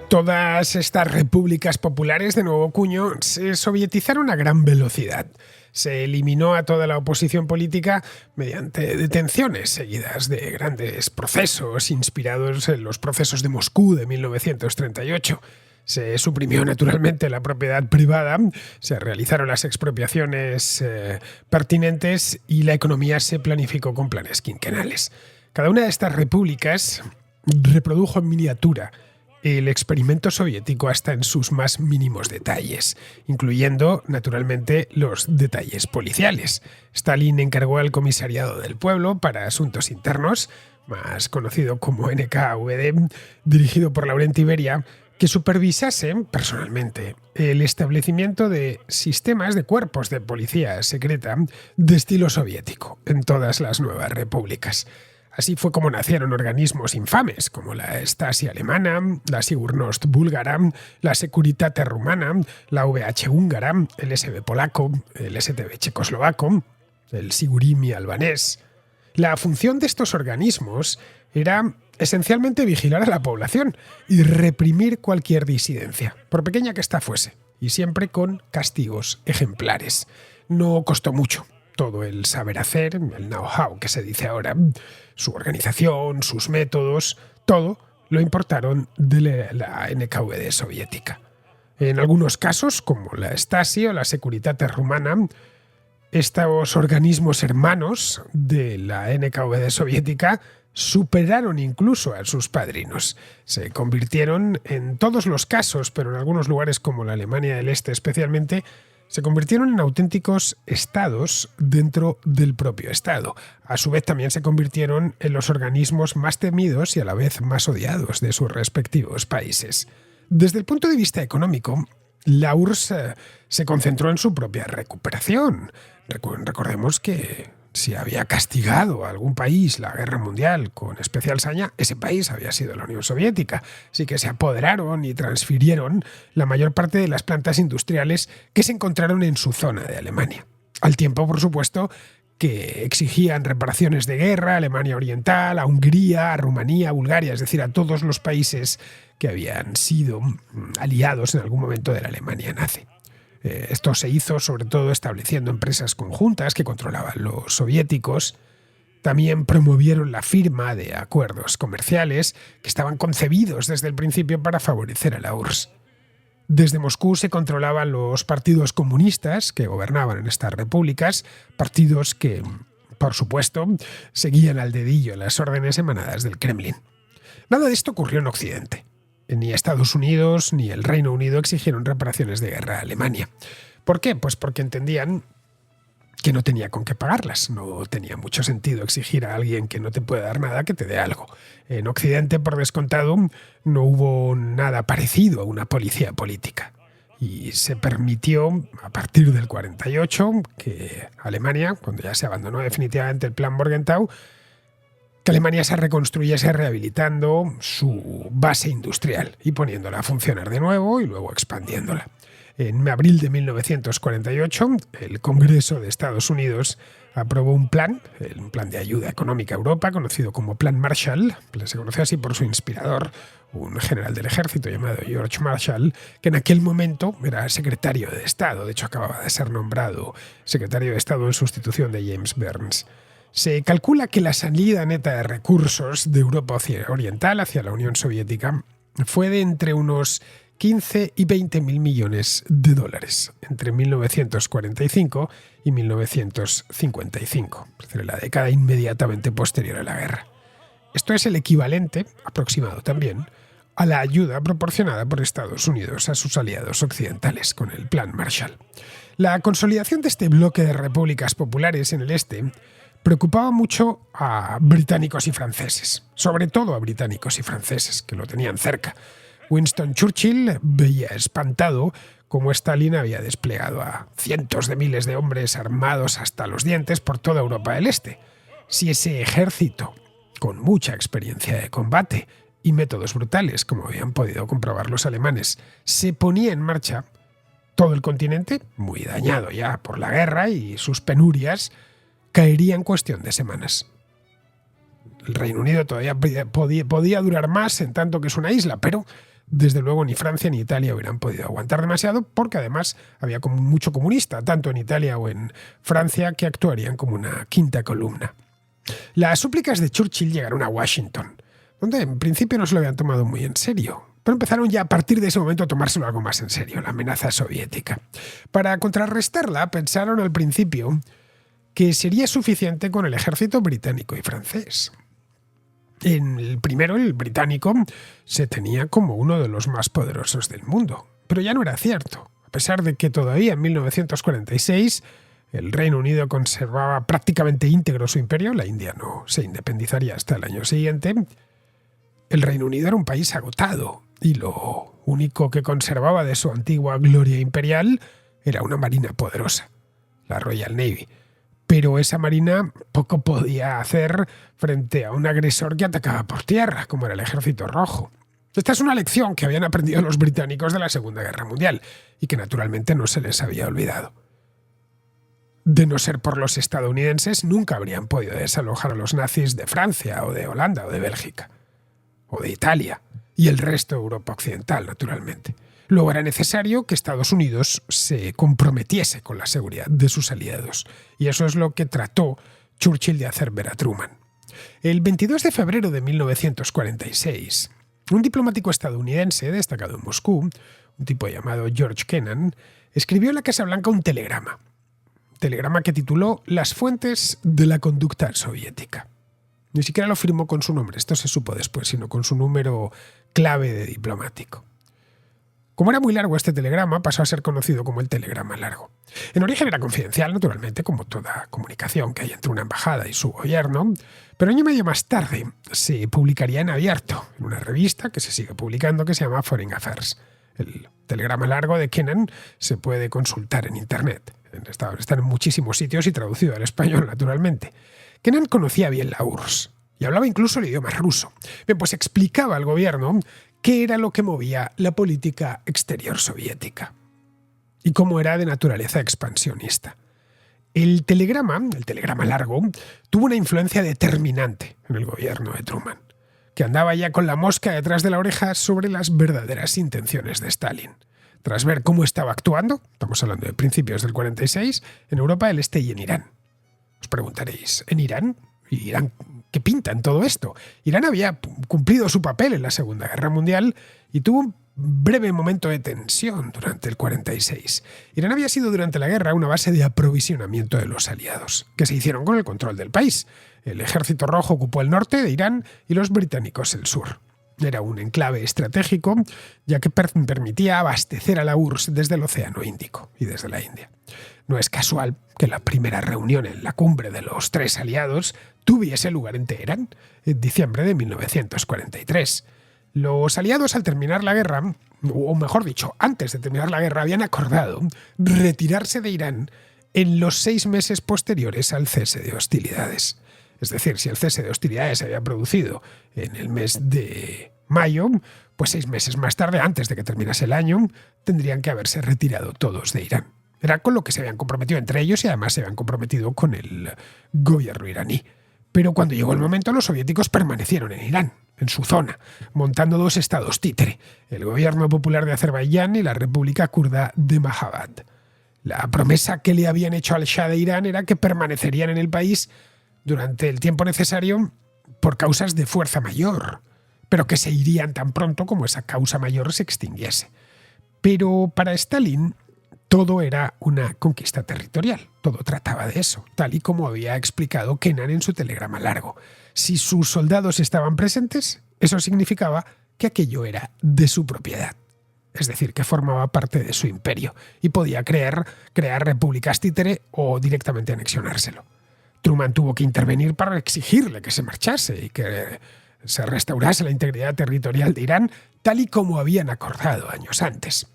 Todas estas repúblicas populares de nuevo cuño se sovietizaron a gran velocidad. Se eliminó a toda la oposición política mediante detenciones seguidas de grandes procesos inspirados en los procesos de Moscú de 1938. Se suprimió naturalmente la propiedad privada, se realizaron las expropiaciones pertinentes y la economía se planificó con planes quinquenales. Cada una de estas repúblicas reprodujo en miniatura el experimento soviético hasta en sus más mínimos detalles, incluyendo, naturalmente, los detalles policiales. Stalin encargó al Comisariado del Pueblo para Asuntos Internos, más conocido como NKVD, dirigido por Laurenti Beria, que supervisase personalmente el establecimiento de sistemas de cuerpos de policía secreta de estilo soviético en todas las nuevas repúblicas. Así fue como nacieron organismos infames como la Stasi alemana, la Sigurnost búlgara, la Securitate rumana, la VH húngara, el SB polaco, el STB checoslovaco, el Sigurimi albanés. La función de estos organismos era esencialmente vigilar a la población y reprimir cualquier disidencia, por pequeña que ésta fuese, y siempre con castigos ejemplares. No costó mucho. Todo el saber hacer, el know-how que se dice ahora, su organización, sus métodos, todo lo importaron de la NKVD soviética. En algunos casos, como la Stasi o la Securitate Rumana, estos organismos hermanos de la NKVD soviética superaron incluso a sus padrinos. Se convirtieron, en todos los casos, pero en algunos lugares como la Alemania del Este especialmente, se convirtieron en auténticos estados dentro del propio Estado. A su vez también se convirtieron en los organismos más temidos y a la vez más odiados de sus respectivos países. Desde el punto de vista económico, la URSS se concentró en su propia recuperación. Recordemos que si había castigado a algún país la guerra mundial con especial saña, ese país había sido la Unión Soviética. Así que se apoderaron y transfirieron la mayor parte de las plantas industriales que se encontraron en su zona de Alemania. Al tiempo, por supuesto, que exigían reparaciones de guerra a Alemania Oriental, a Hungría, a Rumanía, a Bulgaria, es decir, a todos los países que habían sido aliados en algún momento de la Alemania nazi. Esto se hizo sobre todo estableciendo empresas conjuntas que controlaban los soviéticos. También promovieron la firma de acuerdos comerciales que estaban concebidos desde el principio para favorecer a la URSS. Desde Moscú se controlaban los partidos comunistas que gobernaban en estas repúblicas, partidos que, por supuesto, seguían al dedillo las órdenes emanadas del Kremlin. Nada de esto ocurrió en Occidente. Ni Estados Unidos ni el Reino Unido exigieron reparaciones de guerra a Alemania. ¿Por qué? Pues porque entendían que no tenía con qué pagarlas. No tenía mucho sentido exigir a alguien que no te puede dar nada que te dé algo. En Occidente, por descontado, no hubo nada parecido a una policía política. Y se permitió, a partir del 48, que Alemania, cuando ya se abandonó definitivamente el Plan Morgenthau, que Alemania se reconstruyese rehabilitando su base industrial y poniéndola a funcionar de nuevo y luego expandiéndola. En abril de 1948, el Congreso de Estados Unidos aprobó un plan de ayuda económica a Europa, conocido como Plan Marshall. Se conoció así por su inspirador, un general del ejército llamado George Marshall, que en aquel momento era secretario de Estado. De hecho, acababa de ser nombrado secretario de Estado en sustitución de James Burns. Se calcula que la salida neta de recursos de Europa Oriental hacia la Unión Soviética fue de entre unos 15 y 20 mil millones de dólares entre 1945 y 1955, es decir, la década inmediatamente posterior a la guerra. Esto es el equivalente, aproximado también, a la ayuda proporcionada por Estados Unidos a sus aliados occidentales con el Plan Marshall. La consolidación de este bloque de repúblicas populares en el este preocupaba mucho a británicos y franceses, sobre todo a británicos y franceses, que lo tenían cerca. Winston Churchill veía espantado cómo Stalin había desplegado a cientos de miles de hombres armados hasta los dientes por toda Europa del Este. Si ese ejército, con mucha experiencia de combate y métodos brutales, como habían podido comprobar los alemanes, se ponía en marcha, todo el continente, muy dañado ya por la guerra y sus penurias, caería en cuestión de semanas. El Reino Unido todavía podía durar más en tanto que es una isla, pero desde luego ni Francia ni Italia hubieran podido aguantar demasiado, porque además había mucho comunista, tanto en Italia o en Francia, que actuarían como una quinta columna. Las súplicas de Churchill llegaron a Washington, donde en principio no se lo habían tomado muy en serio, pero empezaron ya a partir de ese momento a tomárselo algo más en serio, la amenaza soviética. Para contrarrestarla, pensaron al principio que sería suficiente con el ejército británico y francés. En el primero, el británico, se tenía como uno de los más poderosos del mundo, pero ya no era cierto. A pesar de que todavía en 1946 el Reino Unido conservaba prácticamente íntegro su imperio, la India no se independizaría hasta el año siguiente, el Reino Unido era un país agotado y lo único que conservaba de su antigua gloria imperial era una marina poderosa, la Royal Navy. Pero esa marina poco podía hacer frente a un agresor que atacaba por tierra, como era el Ejército Rojo. Esta es una lección que habían aprendido los británicos de la Segunda Guerra Mundial y que naturalmente no se les había olvidado. De no ser por los estadounidenses, nunca habrían podido desalojar a los nazis de Francia o de Holanda o de Bélgica o de Italia y el resto de Europa occidental, naturalmente. Luego era necesario que Estados Unidos se comprometiese con la seguridad de sus aliados, y eso es lo que trató Churchill de hacer ver a Truman. El 22 de febrero de 1946, un diplomático estadounidense destacado en Moscú, un tipo llamado George Kennan, escribió en la Casa Blanca un telegrama que tituló Las fuentes de la conducta soviética. Ni siquiera lo firmó con su nombre, esto se supo después, sino con su número clave de diplomático. Como era muy largo este telegrama, pasó a ser conocido como el telegrama largo. En origen era confidencial, naturalmente, como toda comunicación que hay entre una embajada y su gobierno, pero año y medio más tarde se publicaría en abierto, en una revista que se sigue publicando que se llama Foreign Affairs. El telegrama largo de Kennan se puede consultar en Internet. Está en muchísimos sitios y traducido al español, naturalmente. Kennan conocía bien la URSS y hablaba incluso el idioma ruso. Bien, pues explicaba al gobierno qué era lo que movía la política exterior soviética y cómo era de naturaleza expansionista. El telegrama largo, tuvo una influencia determinante en el gobierno de Truman, que andaba ya con la mosca detrás de la oreja sobre las verdaderas intenciones de Stalin. Tras ver cómo estaba actuando, estamos hablando de principios del 46, en Europa del Este y en Irán. Os preguntaréis, ¿en Irán? ¿Y Irán qué pinta en todo esto? Irán había cumplido su papel en la Segunda Guerra Mundial y tuvo un breve momento de tensión durante el 46. Irán había sido durante la guerra una base de aprovisionamiento de los aliados, que se hicieron con el control del país. El Ejército Rojo ocupó el norte de Irán y los británicos el sur. Era un enclave estratégico, ya que permitía abastecer a la URSS desde el Océano Índico y desde la India. No es casual que la primera reunión en la cumbre de los tres aliados tuviese lugar en Teherán, en diciembre de 1943. Los aliados, al terminar la guerra, o mejor dicho, antes de terminar la guerra, habían acordado retirarse de Irán en los 6 meses posteriores al cese de hostilidades. Es decir, si el cese de hostilidades se había producido en el mes de mayo, pues 6 meses más tarde, antes de que terminase el año, tendrían que haberse retirado todos de Irán. Era con lo que se habían comprometido entre ellos y además se habían comprometido con el gobierno iraní. Pero cuando llegó el momento, los soviéticos permanecieron en Irán, en su zona, montando 2 estados títere, el gobierno popular de Azerbaiyán y la república kurda de Mahabad. La promesa que le habían hecho al Shah de Irán era que permanecerían en el país durante el tiempo necesario por causas de fuerza mayor, pero que se irían tan pronto como esa causa mayor se extinguiese. Pero para Stalin todo era una conquista territorial, todo trataba de eso, tal y como había explicado Kennan en su telegrama largo. Si sus soldados estaban presentes, eso significaba que aquello era de su propiedad. Es decir, que formaba parte de su imperio y podía crear repúblicas títere o directamente anexionárselo. Truman tuvo que intervenir para exigirle que se marchase y que se restaurase la integridad territorial de Irán, tal y como habían acordado años antes.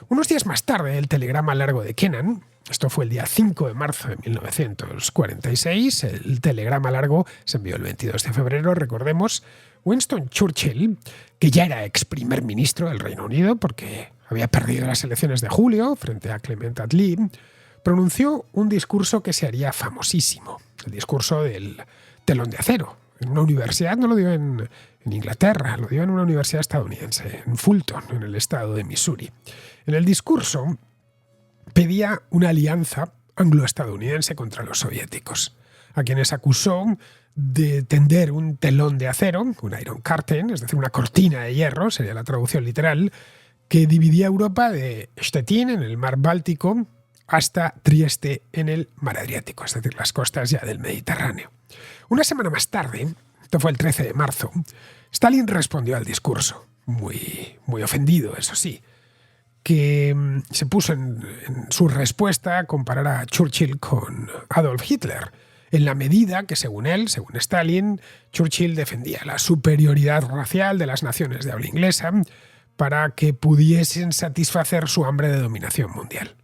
Unos días más tarde, el telegrama largo de Kennan, esto fue el día 5 de marzo de 1946, el telegrama largo se envió el 22 de febrero, recordemos. Winston Churchill, que ya era ex primer ministro del Reino Unido porque había perdido las elecciones de julio frente a Clement Attlee, pronunció un discurso que se haría famosísimo, el discurso del telón de acero, en una universidad, no lo dio en Inglaterra, lo dio en una universidad estadounidense, en Fulton, en el estado de Missouri. En el discurso pedía una alianza anglo-estadounidense contra los soviéticos, a quienes acusó de tender un telón de acero, un Iron Curtain, es decir, una cortina de hierro, sería la traducción literal, que dividía Europa de Stettin, en el mar Báltico, hasta Trieste, en el mar Adriático, es decir, las costas ya del Mediterráneo. Una semana más tarde, esto fue el 13 de marzo, Stalin respondió al discurso, muy ofendido, eso sí, que se puso en su respuesta a comparar a Churchill con Adolf Hitler, en la medida que, según él, según Stalin, Churchill defendía la superioridad racial de las naciones de habla inglesa para que pudiesen satisfacer su hambre de dominación mundial.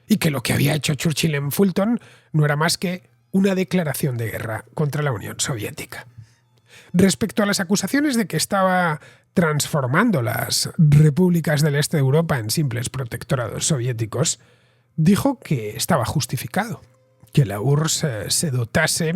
Y que lo que había hecho Churchill en Fulton no era más que una declaración de guerra contra la Unión Soviética. Respecto a las acusaciones de que estaba transformando las repúblicas del este de Europa en simples protectorados soviéticos, dijo que estaba justificado, que la URSS se dotase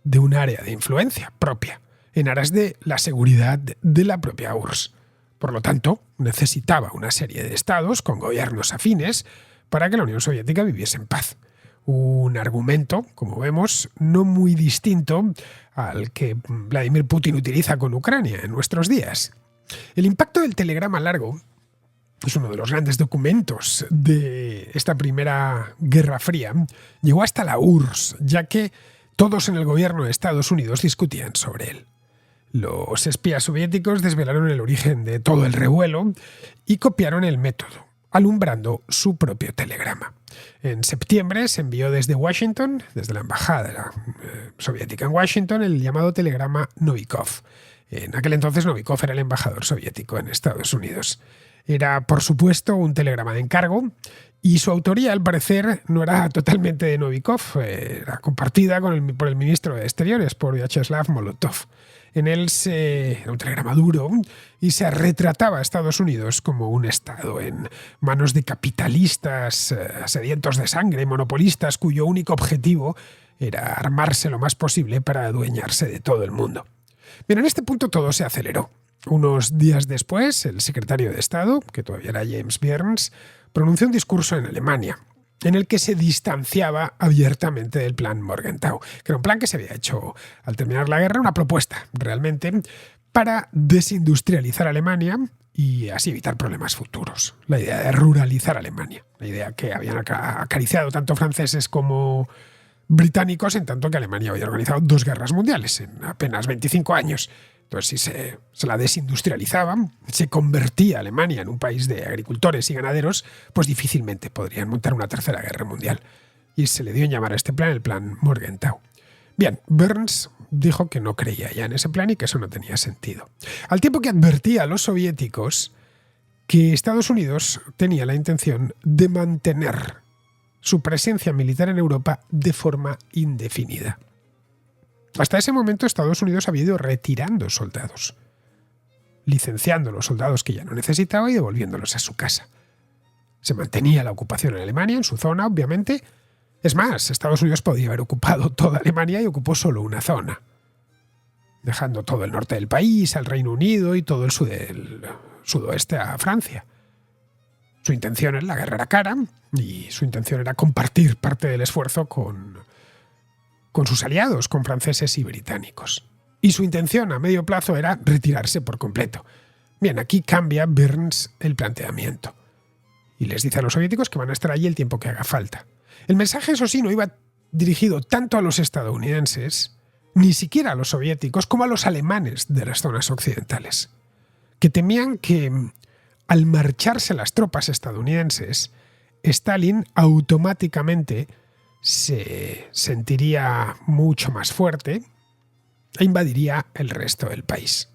de un área de influencia propia, en aras de la seguridad de la propia URSS. Por lo tanto, necesitaba una serie de estados con gobiernos afines para que la Unión Soviética viviese en paz. Un argumento, como vemos, no muy distinto al que Vladimir Putin utiliza con Ucrania en nuestros días. El impacto del telegrama largo es uno de los grandes documentos de esta primera Guerra Fría. Llegó hasta la URSS, ya que todos en el gobierno de Estados Unidos discutían sobre él. Los espías soviéticos desvelaron el origen de todo el revuelo y copiaron el método, alumbrando su propio telegrama. En septiembre se envió desde Washington, desde la embajada soviética en Washington, el llamado telegrama Novikov. En aquel entonces Novikov era el embajador soviético en Estados Unidos. Era, por supuesto, un telegrama de encargo y su autoría, al parecer, no era totalmente de Novikov, era compartida por el ministro de Exteriores, por Vyacheslav Molotov. En él era un telegrama duro y se retrataba a Estados Unidos como un estado en manos de capitalistas sedientos de sangre, monopolistas cuyo único objetivo era armarse lo más posible para adueñarse de todo el mundo. Bien, en este punto todo se aceleró. Unos días después, el secretario de Estado, que todavía era James Byrnes, pronunció un discurso en Alemania en el que se distanciaba abiertamente del plan Morgenthau, que era un plan que se había hecho al terminar la guerra, una propuesta realmente para desindustrializar Alemania y así evitar problemas futuros. La idea de ruralizar Alemania, la idea que habían acariciado tanto franceses como británicos, en tanto que Alemania había organizado 2 guerras mundiales en apenas 25 años. Entonces, si se la desindustrializaba, se convertía Alemania en un país de agricultores y ganaderos, pues difícilmente podrían montar una tercera guerra mundial. Y se le dio en llamar a este plan el plan Morgenthau. Bien, Byrnes dijo que no creía ya en ese plan y que eso no tenía sentido. Al tiempo que advertía a los soviéticos que Estados Unidos tenía la intención de mantener su presencia militar en Europa de forma indefinida. Hasta ese momento Estados Unidos había ido retirando soldados, licenciando los soldados que ya no necesitaba y devolviéndolos a su casa. Se mantenía la ocupación en Alemania, en su zona, obviamente. Es más, Estados Unidos podía haber ocupado toda Alemania y ocupó solo una zona, dejando todo el norte del país, al Reino Unido y todo el sudoeste a Francia. Su intención en la guerra era cara y su intención era compartir parte del esfuerzo con sus aliados, con franceses y británicos. Y su intención a medio plazo era retirarse por completo. Bien, aquí cambia Byrnes el planteamiento y les dice a los soviéticos que van a estar allí el tiempo que haga falta. El mensaje, eso sí, no iba dirigido tanto a los estadounidenses, ni siquiera a los soviéticos, como a los alemanes de las zonas occidentales, que temían que al marcharse las tropas estadounidenses, Stalin automáticamente se sentiría mucho más fuerte e invadiría el resto del país,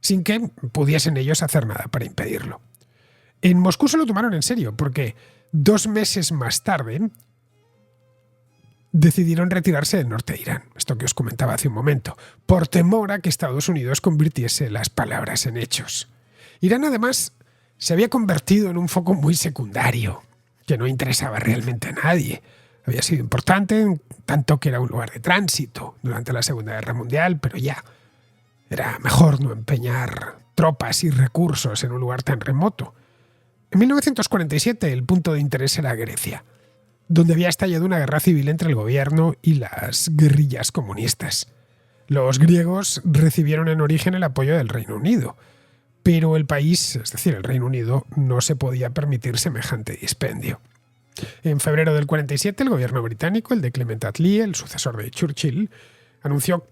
sin que pudiesen ellos hacer nada para impedirlo. En Moscú se lo tomaron en serio, porque 2 meses más tarde decidieron retirarse del norte de Irán, esto que os comentaba hace un momento, por temor a que Estados Unidos convirtiese las palabras en hechos. Irán, además, se había convertido en un foco muy secundario, que no interesaba realmente a nadie. Había sido importante, en tanto que era un lugar de tránsito durante la Segunda Guerra Mundial, pero ya era mejor no empeñar tropas y recursos en un lugar tan remoto. En 1947 el punto de interés era Grecia, donde había estallado una guerra civil entre el gobierno y las guerrillas comunistas. Los griegos recibieron en origen el apoyo del Reino Unido, pero el país, es decir, el Reino Unido, no se podía permitir semejante dispendio. En febrero del 47, el gobierno británico, el de Clement Attlee, el sucesor de Churchill, anunció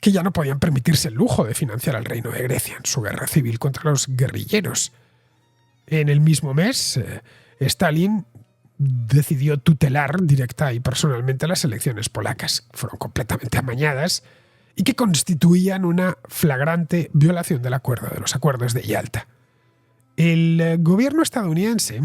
que ya no podían permitirse el lujo de financiar al Reino de Grecia en su guerra civil contra los guerrilleros. En el mismo mes, Stalin decidió tutelar directa y personalmente las elecciones polacas. Fueron completamente amañadas y que constituían una flagrante violación del acuerdo de los acuerdos de Yalta. El gobierno estadounidense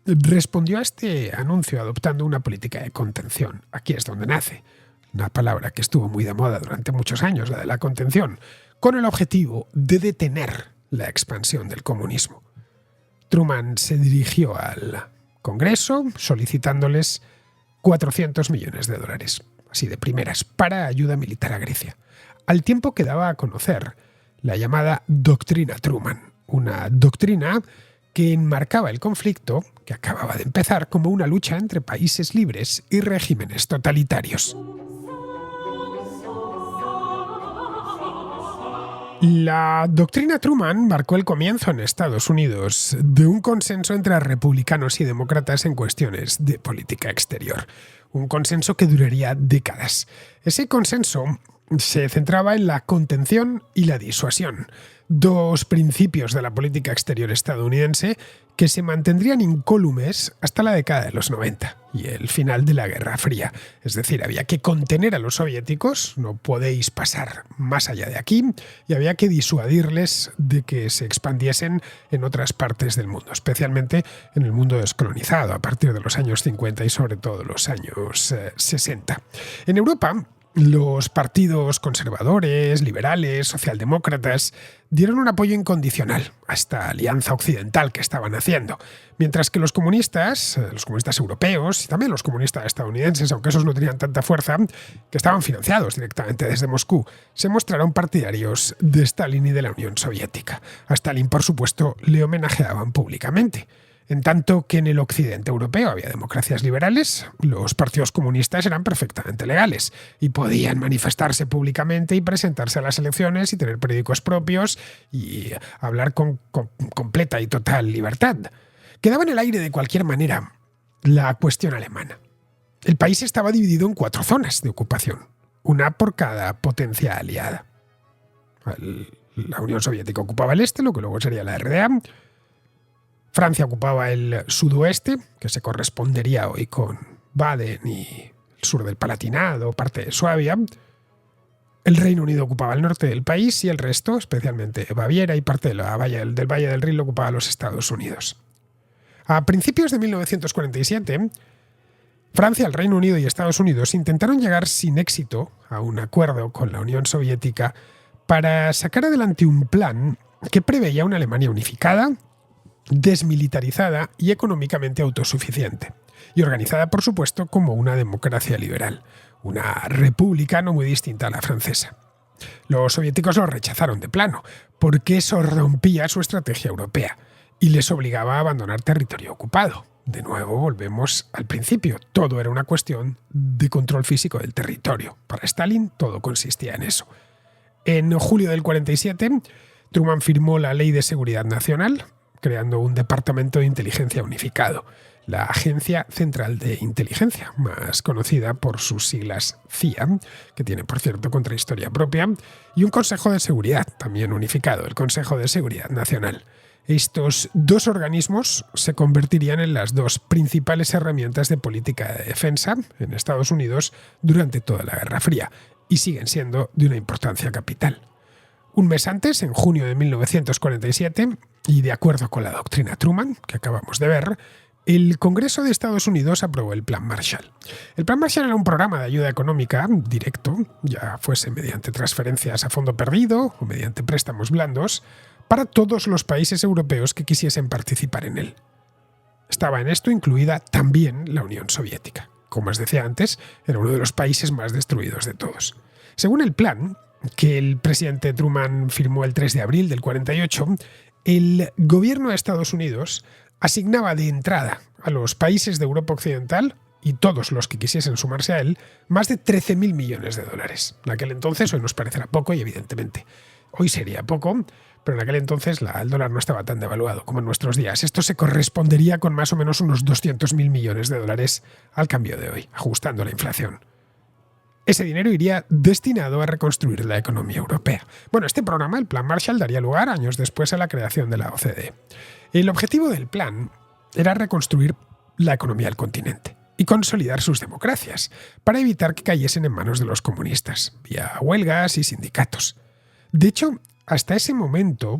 respondió a este anuncio adoptando una política de contención. Aquí es donde nace una palabra que estuvo muy de moda durante muchos años, la de la contención, con el objetivo de detener la expansión del comunismo. Truman se dirigió al Congreso solicitándoles 400 millones de dólares, así de primeras, para ayuda militar a Grecia, al tiempo que daba a conocer la llamada Doctrina Truman, una doctrina que enmarcaba el conflicto, que acababa de empezar, como una lucha entre países libres y regímenes totalitarios. La doctrina Truman marcó el comienzo en Estados Unidos de un consenso entre republicanos y demócratas en cuestiones de política exterior. Un consenso que duraría décadas. Ese consenso se centraba en la contención y la disuasión, dos principios de la política exterior estadounidense que se mantendrían incólumes hasta la década de los 90 y el final de la Guerra Fría. Es decir, había que contener a los soviéticos, no podéis pasar más allá de aquí, y había que disuadirles de que se expandiesen en otras partes del mundo, especialmente en el mundo descolonizado, a partir de los años 50 y sobre todo los años 60. En Europa, los partidos conservadores, liberales, socialdemócratas dieron un apoyo incondicional a esta alianza occidental que estaban haciendo, mientras que los comunistas europeos y también los comunistas estadounidenses, aunque esos no tenían tanta fuerza, que estaban financiados directamente desde Moscú, se mostraron partidarios de Stalin y de la Unión Soviética. A Stalin, por supuesto, le homenajeaban públicamente. En tanto que en el occidente europeo había democracias liberales, los partidos comunistas eran perfectamente legales y podían manifestarse públicamente y presentarse a las elecciones y tener periódicos propios y hablar con completa y total libertad. Quedaba en el aire de cualquier manera la cuestión alemana. El país estaba dividido en 4 zonas de ocupación, una por cada potencia aliada. La Unión Soviética ocupaba el este, lo que luego sería la RDA. Francia ocupaba el sudoeste, que se correspondería hoy con Baden y el sur del Palatinado, parte de Suabia. El Reino Unido ocupaba el norte del país y el resto, especialmente Baviera y parte del Valle del Rin, lo ocupaba los Estados Unidos. A principios de 1947, Francia, el Reino Unido y Estados Unidos intentaron llegar sin éxito a un acuerdo con la Unión Soviética para sacar adelante un plan que preveía una Alemania unificada, desmilitarizada y económicamente autosuficiente, y organizada, por supuesto, como una democracia liberal, una república no muy distinta a la francesa. Los soviéticos lo rechazaron de plano, porque eso rompía su estrategia europea y les obligaba a abandonar territorio ocupado. De nuevo volvemos al principio, todo era una cuestión de control físico del territorio. Para Stalin todo consistía en eso. En julio del 47, Truman firmó la Ley de Seguridad Nacional, creando un departamento de inteligencia unificado, la Agencia Central de Inteligencia, más conocida por sus siglas CIA, que tiene, por cierto, contrahistoria propia, y un Consejo de Seguridad, también unificado, el Consejo de Seguridad Nacional. Estos 2 organismos se convertirían en las 2 principales herramientas de política de defensa en Estados Unidos durante toda la Guerra Fría, y siguen siendo de una importancia capital. Un mes antes, en junio de 1947, y de acuerdo con la doctrina Truman, que acabamos de ver, el Congreso de Estados Unidos aprobó el Plan Marshall. El Plan Marshall era un programa de ayuda económica directo, ya fuese mediante transferencias a fondo perdido o mediante préstamos blandos, para todos los países europeos que quisiesen participar en él. Estaba en esto incluida también la Unión Soviética. Como os decía antes, era uno de los países más destruidos de todos. Según el plan, que el presidente Truman firmó el 3 de abril del 48, el gobierno de Estados Unidos asignaba de entrada a los países de Europa Occidental y todos los que quisiesen sumarse a él más de 13.000 millones de dólares. En aquel entonces, hoy nos parecerá poco y evidentemente hoy sería poco, pero en aquel entonces el dólar no estaba tan devaluado como en nuestros días. Esto se correspondería con más o menos unos 200.000 millones de dólares al cambio de hoy, ajustando la inflación. Ese dinero iría destinado a reconstruir la economía europea. Bueno, este programa, el Plan Marshall, daría lugar años después a la creación de la OCDE. El objetivo del plan era reconstruir la economía del continente y consolidar sus democracias, para evitar que cayesen en manos de los comunistas, vía huelgas y sindicatos. De hecho, hasta ese momento,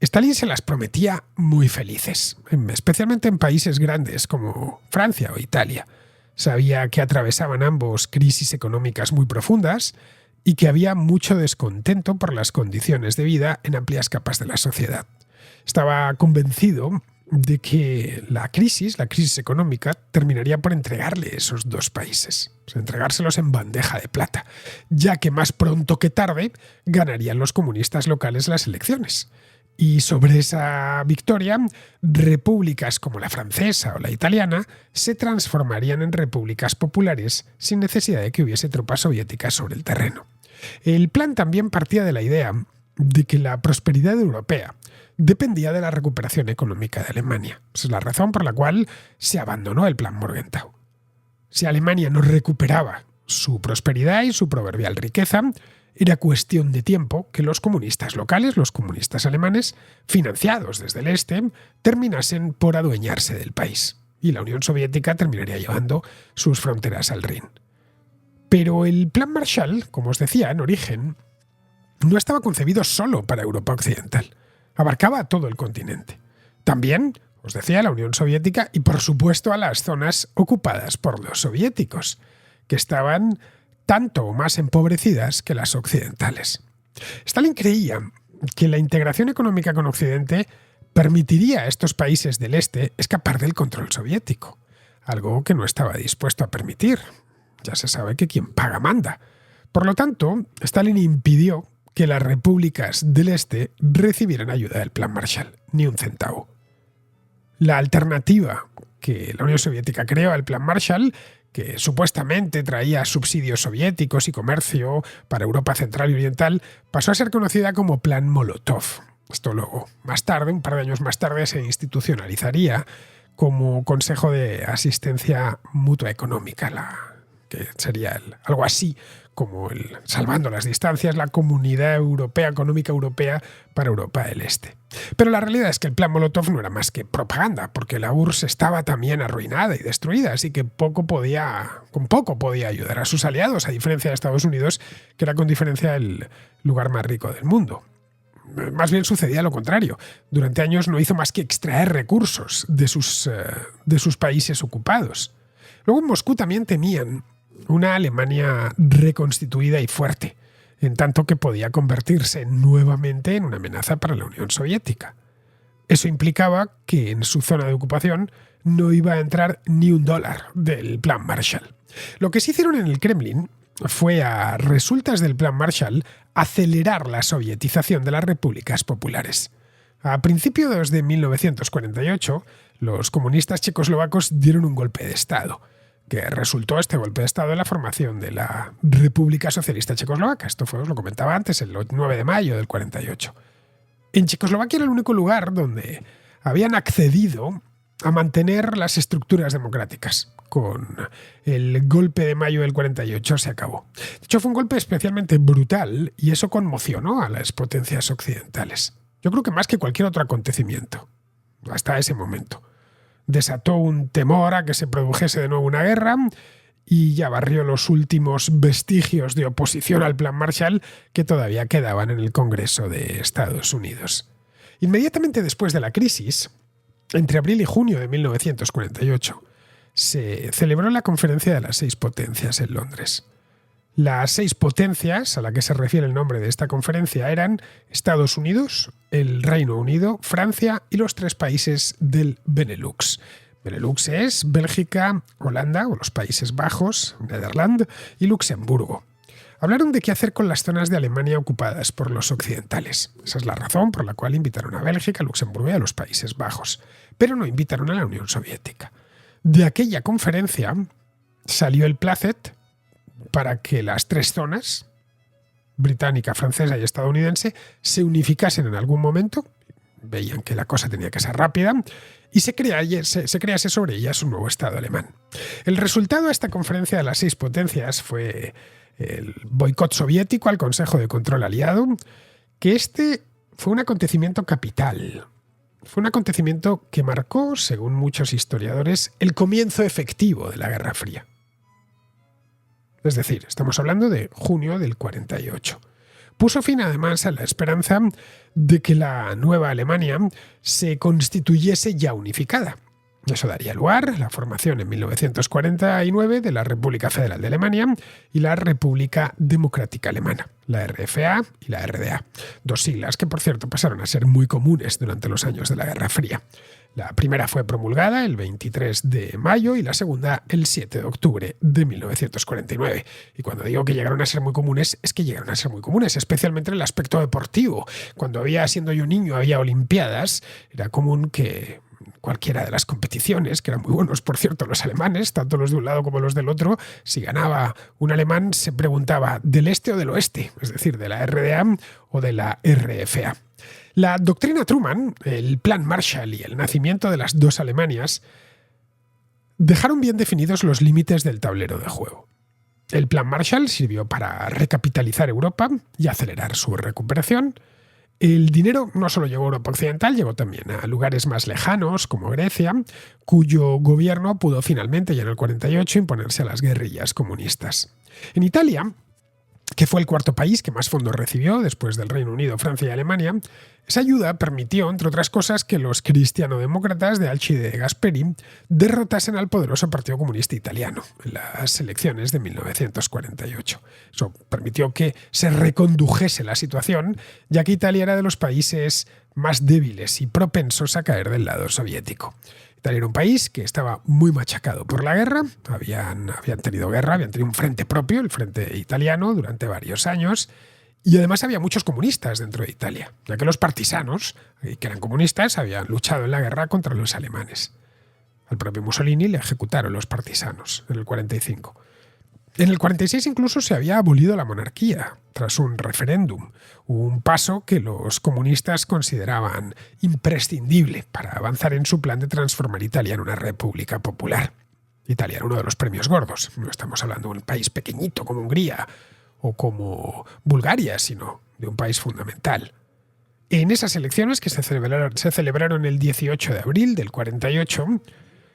Stalin se las prometía muy felices, especialmente en países grandes como Francia o Italia. Sabía que atravesaban ambos crisis económicas muy profundas y que había mucho descontento por las condiciones de vida en amplias capas de la sociedad. Estaba convencido de que la crisis económica, terminaría por entregarle esos dos países, o sea, entregárselos en bandeja de plata, ya que más pronto que tarde ganarían los comunistas locales las elecciones. Y sobre esa victoria, repúblicas como la francesa o la italiana se transformarían en repúblicas populares sin necesidad de que hubiese tropas soviéticas sobre el terreno. El plan también partía de la idea de que la prosperidad europea dependía de la recuperación económica de Alemania. Esa es la razón por la cual se abandonó el plan Morgenthau. Si Alemania no recuperaba su prosperidad y su proverbial riqueza, era cuestión de tiempo que los comunistas locales, los comunistas alemanes, financiados desde el este, terminasen por adueñarse del país. Y la Unión Soviética terminaría llevando sus fronteras al Rin. Pero el Plan Marshall, como os decía en origen, no estaba concebido solo para Europa Occidental. Abarcaba a todo el continente. También, os decía, a la Unión Soviética y, por supuesto, a las zonas ocupadas por los soviéticos, que estaban tanto o más empobrecidas que las occidentales. Stalin creía que la integración económica con Occidente permitiría a estos países del este escapar del control soviético, algo que no estaba dispuesto a permitir. Ya se sabe que quien paga manda. Por lo tanto, Stalin impidió que las repúblicas del este recibieran ayuda del Plan Marshall, ni un centavo. La alternativa que la Unión Soviética creó al Plan Marshall, que supuestamente traía subsidios soviéticos y comercio para Europa Central y Oriental, pasó a ser conocida como Plan Molotov. Esto luego, más tarde, un par de años más tarde, se institucionalizaría como Consejo de Asistencia Mutua Económica, que sería algo así como, salvando las distancias, la Comunidad Europea Económica Europea para Europa del Este. Pero la realidad es que el Plan Molotov no era más que propaganda, porque la URSS estaba también arruinada y destruida, así que con poco podía ayudar a sus aliados, a diferencia de Estados Unidos, que era con diferencia el lugar más rico del mundo. Más bien sucedía lo contrario. Durante años no hizo más que extraer recursos de sus países ocupados. Luego en Moscú también temían una Alemania reconstituida y fuerte, en tanto que podía convertirse nuevamente en una amenaza para la Unión Soviética. Eso implicaba que en su zona de ocupación no iba a entrar ni $1 del Plan Marshall. Lo que sí hicieron en el Kremlin fue, a resultas del Plan Marshall, acelerar la sovietización de las repúblicas populares. A principios de 1948, los comunistas checoslovacos dieron un golpe de Estado, que resultó este golpe de Estado en la formación de la República Socialista Checoslovaca. Esto fue, os lo comentaba antes, el 9 de mayo del 48. En Checoslovaquia era el único lugar donde habían accedido a mantener las estructuras democráticas. Con el golpe de mayo del 48 se acabó. De hecho, fue un golpe especialmente brutal y eso conmocionó a las potencias occidentales. Yo creo que más que cualquier otro acontecimiento, hasta ese momento. Desató un temor a que se produjese de nuevo una guerra y ya barrió los últimos vestigios de oposición al Plan Marshall que todavía quedaban en el Congreso de Estados Unidos. Inmediatamente después de la crisis, entre abril y junio de 1948, se celebró la Conferencia de las 6 Potencias en Londres. Las 6 potencias a la que se refiere el nombre de esta conferencia eran Estados Unidos, el Reino Unido, Francia y los 3 países del Benelux. Benelux es Bélgica, Holanda o los Países Bajos, Nederland y Luxemburgo. Hablaron de qué hacer con las zonas de Alemania ocupadas por los occidentales. Esa es la razón por la cual invitaron a Bélgica, Luxemburgo y a los Países Bajos, pero no invitaron a la Unión Soviética. De aquella conferencia salió el placet para que las 3 zonas, británica, francesa y estadounidense, se unificasen en algún momento. Veían que la cosa tenía que ser rápida y se crease sobre ellas un nuevo Estado alemán. El resultado de esta conferencia de las 6 potencias fue el boicot soviético al Consejo de Control Aliado, que este fue un acontecimiento capital. Fue un acontecimiento que marcó, según muchos historiadores, el comienzo efectivo de la Guerra Fría. Es decir, estamos hablando de junio del 48. Puso fin además a la esperanza de que la nueva Alemania se constituyese ya unificada. Eso daría lugar a la formación en 1949 de la República Federal de Alemania y la República Democrática Alemana, la RFA y la RDA. 2 siglas que, por cierto, pasaron a ser muy comunes durante los años de la Guerra Fría. La primera fue promulgada el 23 de mayo y la segunda el 7 de octubre de 1949. Y cuando digo que llegaron a ser muy comunes, es que llegaron a ser muy comunes, especialmente en el aspecto deportivo. Cuando siendo yo niño, había olimpiadas, era común que cualquiera de las competiciones, que eran muy buenos, por cierto, los alemanes, tanto los de un lado como los del otro, si ganaba un alemán se preguntaba ¿del este o del oeste? Es decir, de la RDA o de la RFA. La doctrina Truman, el plan Marshall y el nacimiento de las dos Alemanias dejaron bien definidos los límites del tablero de juego. El plan Marshall sirvió para recapitalizar Europa y acelerar su recuperación. El dinero no solo llegó a Europa Occidental, llegó también a lugares más lejanos, como Grecia, cuyo gobierno pudo finalmente, ya en el 48, imponerse a las guerrillas comunistas. En Italia, que fue el cuarto país que más fondos recibió después del Reino Unido, Francia y Alemania, esa ayuda permitió, entre otras cosas, que los cristianodemócratas de Alcide Gasperi derrotasen al poderoso Partido Comunista Italiano en las elecciones de 1948. Eso permitió que se recondujese la situación, ya que Italia era de los países más débiles y propensos a caer del lado soviético. Italia era un país que estaba muy machacado por la guerra, habían tenido guerra, habían tenido un frente propio, el frente italiano, durante varios años, y además había muchos comunistas dentro de Italia, ya que los partisanos, que eran comunistas, habían luchado en la guerra contra los alemanes. Al propio Mussolini le ejecutaron los partisanos en el 45. En el 46 incluso se había abolido la monarquía, tras un referéndum, un paso que los comunistas consideraban imprescindible para avanzar en su plan de transformar Italia en una república popular. Italia era uno de los premios gordos, no estamos hablando de un país pequeñito como Hungría o como Bulgaria, sino de un país fundamental. En esas elecciones que se celebraron el 18 de abril del 48,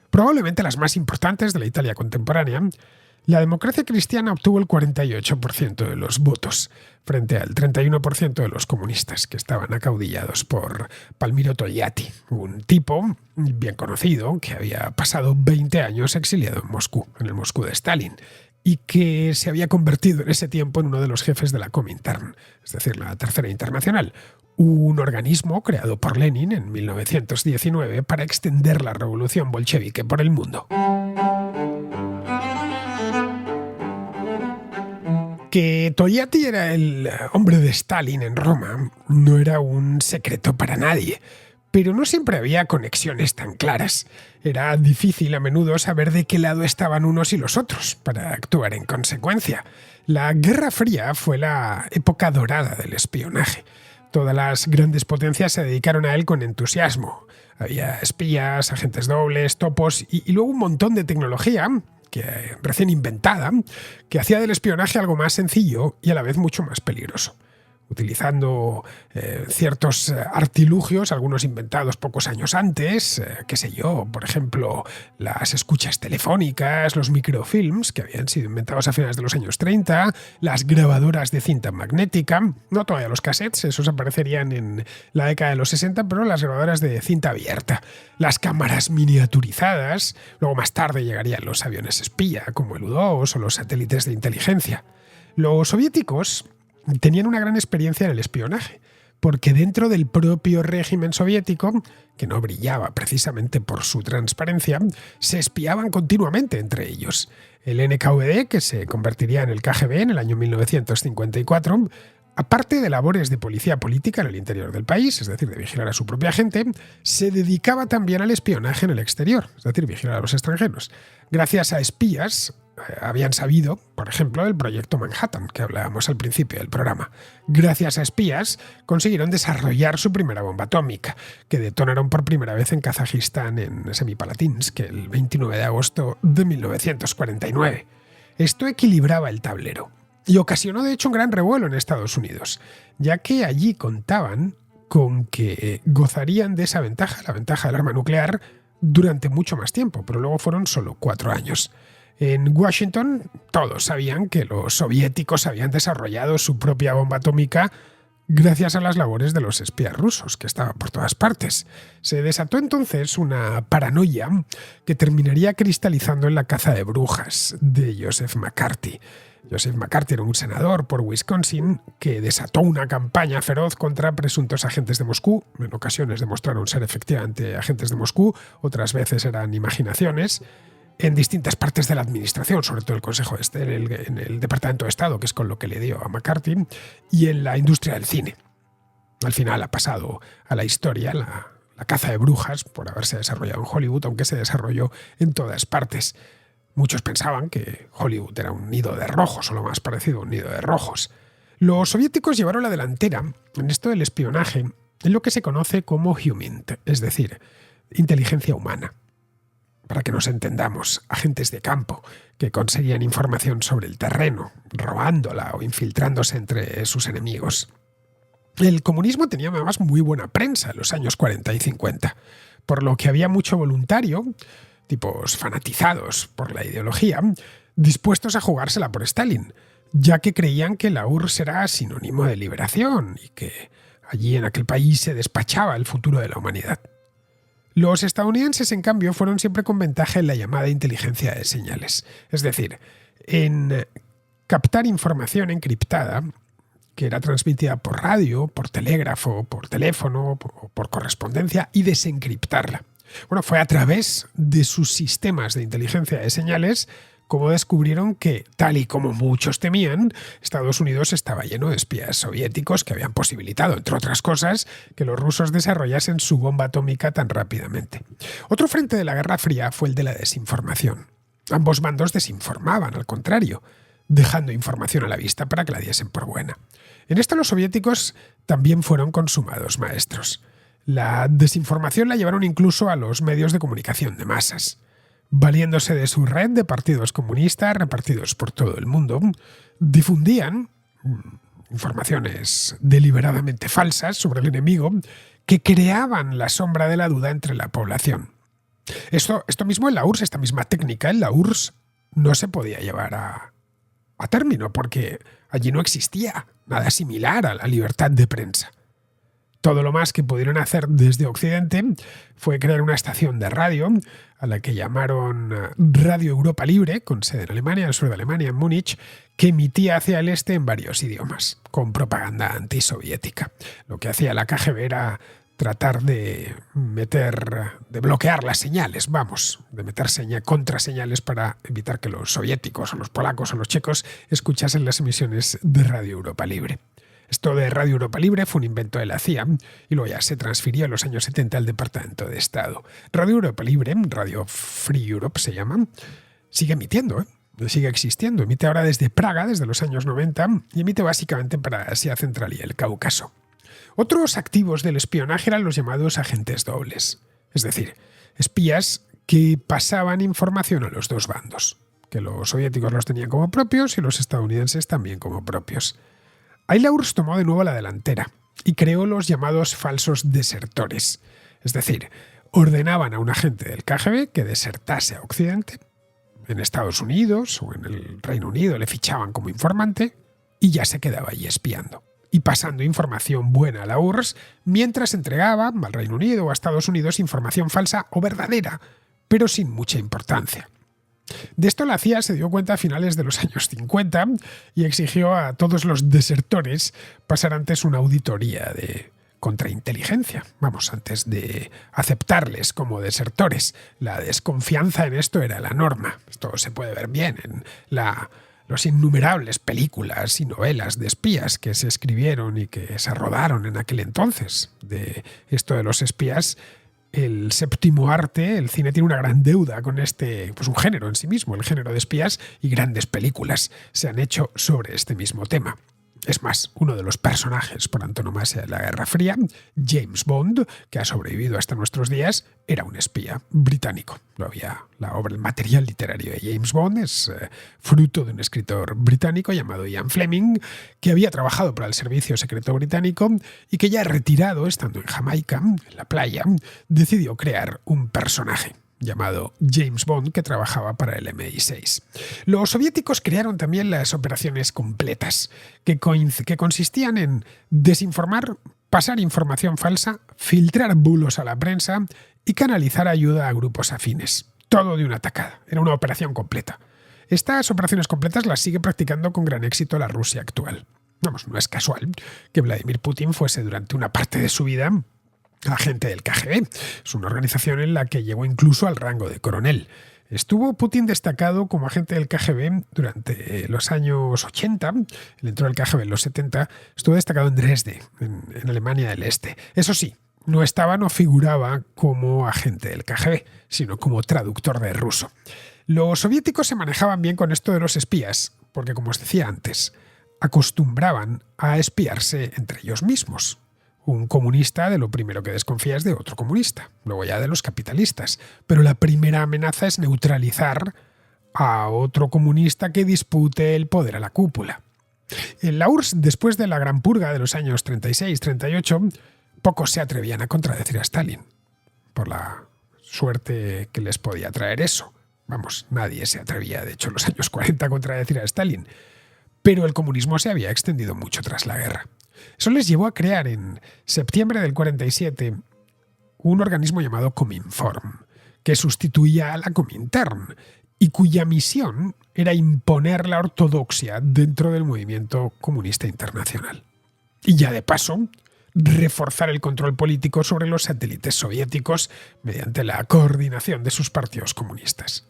probablemente las más importantes de la Italia contemporánea, la democracia cristiana obtuvo el 48% de los votos, frente al 31% de los comunistas, que estaban acaudillados por Palmiro Togliatti, un tipo bien conocido que había pasado 20 años exiliado en Moscú, en el Moscú de Stalin, y que se había convertido en ese tiempo en uno de los jefes de la Comintern, es decir, la Tercera Internacional, un organismo creado por Lenin en 1919 para extender la revolución bolchevique por el mundo. Que Togliatti era el hombre de Stalin en Roma no era un secreto para nadie, pero no siempre había conexiones tan claras. Era difícil a menudo saber de qué lado estaban unos y los otros para actuar en consecuencia. La Guerra Fría fue la época dorada del espionaje. Todas las grandes potencias se dedicaron a él con entusiasmo. Había espías, agentes dobles, topos y luego un montón de tecnología recién inventada, que hacía del espionaje algo más sencillo y a la vez mucho más peligroso. Utilizando ciertos artilugios, algunos inventados pocos años antes, qué sé yo, por ejemplo, las escuchas telefónicas, los microfilms, que habían sido inventados a finales de los años 30, las grabadoras de cinta magnética, no todavía los cassettes, esos aparecerían en la década de los 60, pero las grabadoras de cinta abierta, las cámaras miniaturizadas, luego más tarde llegarían los aviones espía, como el U-2 o los satélites de inteligencia. Los soviéticos tenían una gran experiencia en el espionaje, porque dentro del propio régimen soviético, que no brillaba precisamente por su transparencia, se espiaban continuamente entre ellos. El NKVD, que se convertiría en el KGB en el año 1954, aparte de labores de policía política en el interior del país, es decir, de vigilar a su propia gente, se dedicaba también al espionaje en el exterior, es decir, vigilar a los extranjeros. Gracias a espías, habían sabido, por ejemplo, del proyecto Manhattan, que hablábamos al principio del programa. Gracias a espías, consiguieron desarrollar su primera bomba atómica, que detonaron por primera vez en Kazajistán, en Semipalatinsk, el 29 de agosto de 1949. Esto equilibraba el tablero y ocasionó, de hecho, un gran revuelo en Estados Unidos, ya que allí contaban con que gozarían de esa ventaja, la ventaja del arma nuclear, durante mucho más tiempo, pero luego fueron solo 4 años. En Washington todos sabían que los soviéticos habían desarrollado su propia bomba atómica gracias a las labores de los espías rusos, que estaban por todas partes. Se desató entonces una paranoia que terminaría cristalizando en la caza de brujas de Joseph McCarthy. Joseph McCarthy era un senador por Wisconsin que desató una campaña feroz contra presuntos agentes de Moscú. En ocasiones demostraron ser efectivamente agentes de Moscú, otras veces eran imaginaciones, en distintas partes de la administración, sobre todo el Consejo en el Departamento de Estado, que es con lo que le dio a McCarthy, y en la industria del cine. Al final ha pasado a la historia la caza de brujas por haberse desarrollado en Hollywood, aunque se desarrolló en todas partes. Muchos pensaban que Hollywood era un nido de rojos, o lo más parecido a un nido de rojos. Los soviéticos llevaron la delantera en esto del espionaje en lo que se conoce como HUMINT, es decir, inteligencia humana. Para que nos entendamos, agentes de campo que conseguían información sobre el terreno, robándola o infiltrándose entre sus enemigos. El comunismo tenía además muy buena prensa en los años 40 y 50, por lo que había mucho voluntario, tipos fanatizados por la ideología, dispuestos a jugársela por Stalin, ya que creían que la URSS era sinónimo de liberación y que allí en aquel país se despachaba el futuro de la humanidad. Los estadounidenses, en cambio, fueron siempre con ventaja en la llamada inteligencia de señales, es decir, en captar información encriptada que era transmitida por radio, por telégrafo, por teléfono, por correspondencia, y desencriptarla. Bueno, fue a través de sus sistemas de inteligencia de señales como descubrieron que, tal y como muchos temían, Estados Unidos estaba lleno de espías soviéticos que habían posibilitado, entre otras cosas, que los rusos desarrollasen su bomba atómica tan rápidamente. Otro frente de la Guerra Fría fue el de la desinformación. Ambos bandos desinformaban, al contrario, dejando información a la vista para que la diesen por buena. En esto los soviéticos también fueron consumados maestros. La desinformación la llevaron incluso a los medios de comunicación de masas. Valiéndose de su red de partidos comunistas repartidos por todo el mundo, difundían informaciones deliberadamente falsas sobre el enemigo que creaban la sombra de la duda entre la población. Esto mismo en la URSS, esta misma técnica en la URSS no se podía llevar a término porque allí no existía nada similar a la libertad de prensa. Todo lo más que pudieron hacer desde Occidente fue crear una estación de radio a la que llamaron Radio Europa Libre, con sede en Alemania, al sur de Alemania, en Múnich, que emitía hacia el este en varios idiomas, con propaganda antisoviética. Lo que hacía la KGB era tratar de bloquear las señales, de meter contraseñales para evitar que los soviéticos o los polacos o los checos escuchasen las emisiones de Radio Europa Libre. Esto de Radio Europa Libre fue un invento de la CIA y luego ya se transfirió en los años 70 al Departamento de Estado. Radio Europa Libre, Radio Free Europe se llama, sigue emitiendo, sigue existiendo. Emite ahora desde Praga, desde los años 90, y emite básicamente para Asia Central y el Cáucaso. Otros activos del espionaje eran los llamados agentes dobles, es decir, espías que pasaban información a los dos bandos, que los soviéticos los tenían como propios y los estadounidenses también como propios. Ahí la URSS tomó de nuevo la delantera y creó los llamados falsos desertores. Es decir, ordenaban a un agente del KGB que desertase a Occidente. En Estados Unidos o en el Reino Unido le fichaban como informante y ya se quedaba allí espiando y pasando información buena a la URSS mientras entregaba al Reino Unido o a Estados Unidos información falsa o verdadera, pero sin mucha importancia. De esto la CIA se dio cuenta a finales de los años 50 y exigió a todos los desertores pasar antes una auditoría de contrainteligencia, antes de aceptarles como desertores. La desconfianza en esto era la norma. Esto se puede ver bien en los innumerables películas y novelas de espías que se escribieron y que se rodaron en aquel entonces. De esto de los espías, el séptimo arte, el cine, tiene una gran deuda con un género en sí mismo, el género de espías, y grandes películas se han hecho sobre este mismo tema. Es más, uno de los personajes por antonomasia de la Guerra Fría, James Bond, que ha sobrevivido hasta nuestros días, era un espía británico. El material literario de James Bond es fruto de un escritor británico llamado Ian Fleming, que había trabajado para el Servicio Secreto Británico y que ya retirado, estando en Jamaica, en la playa, decidió crear un personaje llamado James Bond, que trabajaba para el MI6. Los soviéticos crearon también las operaciones completas, que consistían en desinformar, pasar información falsa, filtrar bulos a la prensa y canalizar ayuda a grupos afines. Todo de una tacada. Era una operación completa. Estas operaciones completas las sigue practicando con gran éxito la Rusia actual. Vamos, no es casual que Vladimir Putin fuese durante una parte de su vida agente del KGB. Es una organización en la que llegó incluso al rango de coronel. Estuvo Putin destacado como agente del KGB durante los años 80. Él entró al KGB en los 70. Estuvo destacado en Dresde, en Alemania del Este. Eso sí, no figuraba como agente del KGB, sino como traductor de ruso. Los soviéticos se manejaban bien con esto de los espías, porque, como os decía antes, acostumbraban a espiarse entre ellos mismos. Un comunista de lo primero que desconfía es de otro comunista, luego ya de los capitalistas. Pero la primera amenaza es neutralizar a otro comunista que dispute el poder a la cúpula. En la URSS, después de la Gran Purga de los años 36-38, pocos se atrevían a contradecir a Stalin, por la suerte que les podía traer eso. Vamos, nadie se atrevía, de hecho, en los años 40 a contradecir a Stalin. Pero el comunismo se había extendido mucho tras la guerra. Eso les llevó a crear en septiembre del 47 un organismo llamado Cominform, que sustituía a la Comintern y cuya misión era imponer la ortodoxia dentro del movimiento comunista internacional. Y ya de paso, reforzar el control político sobre los satélites soviéticos mediante la coordinación de sus partidos comunistas.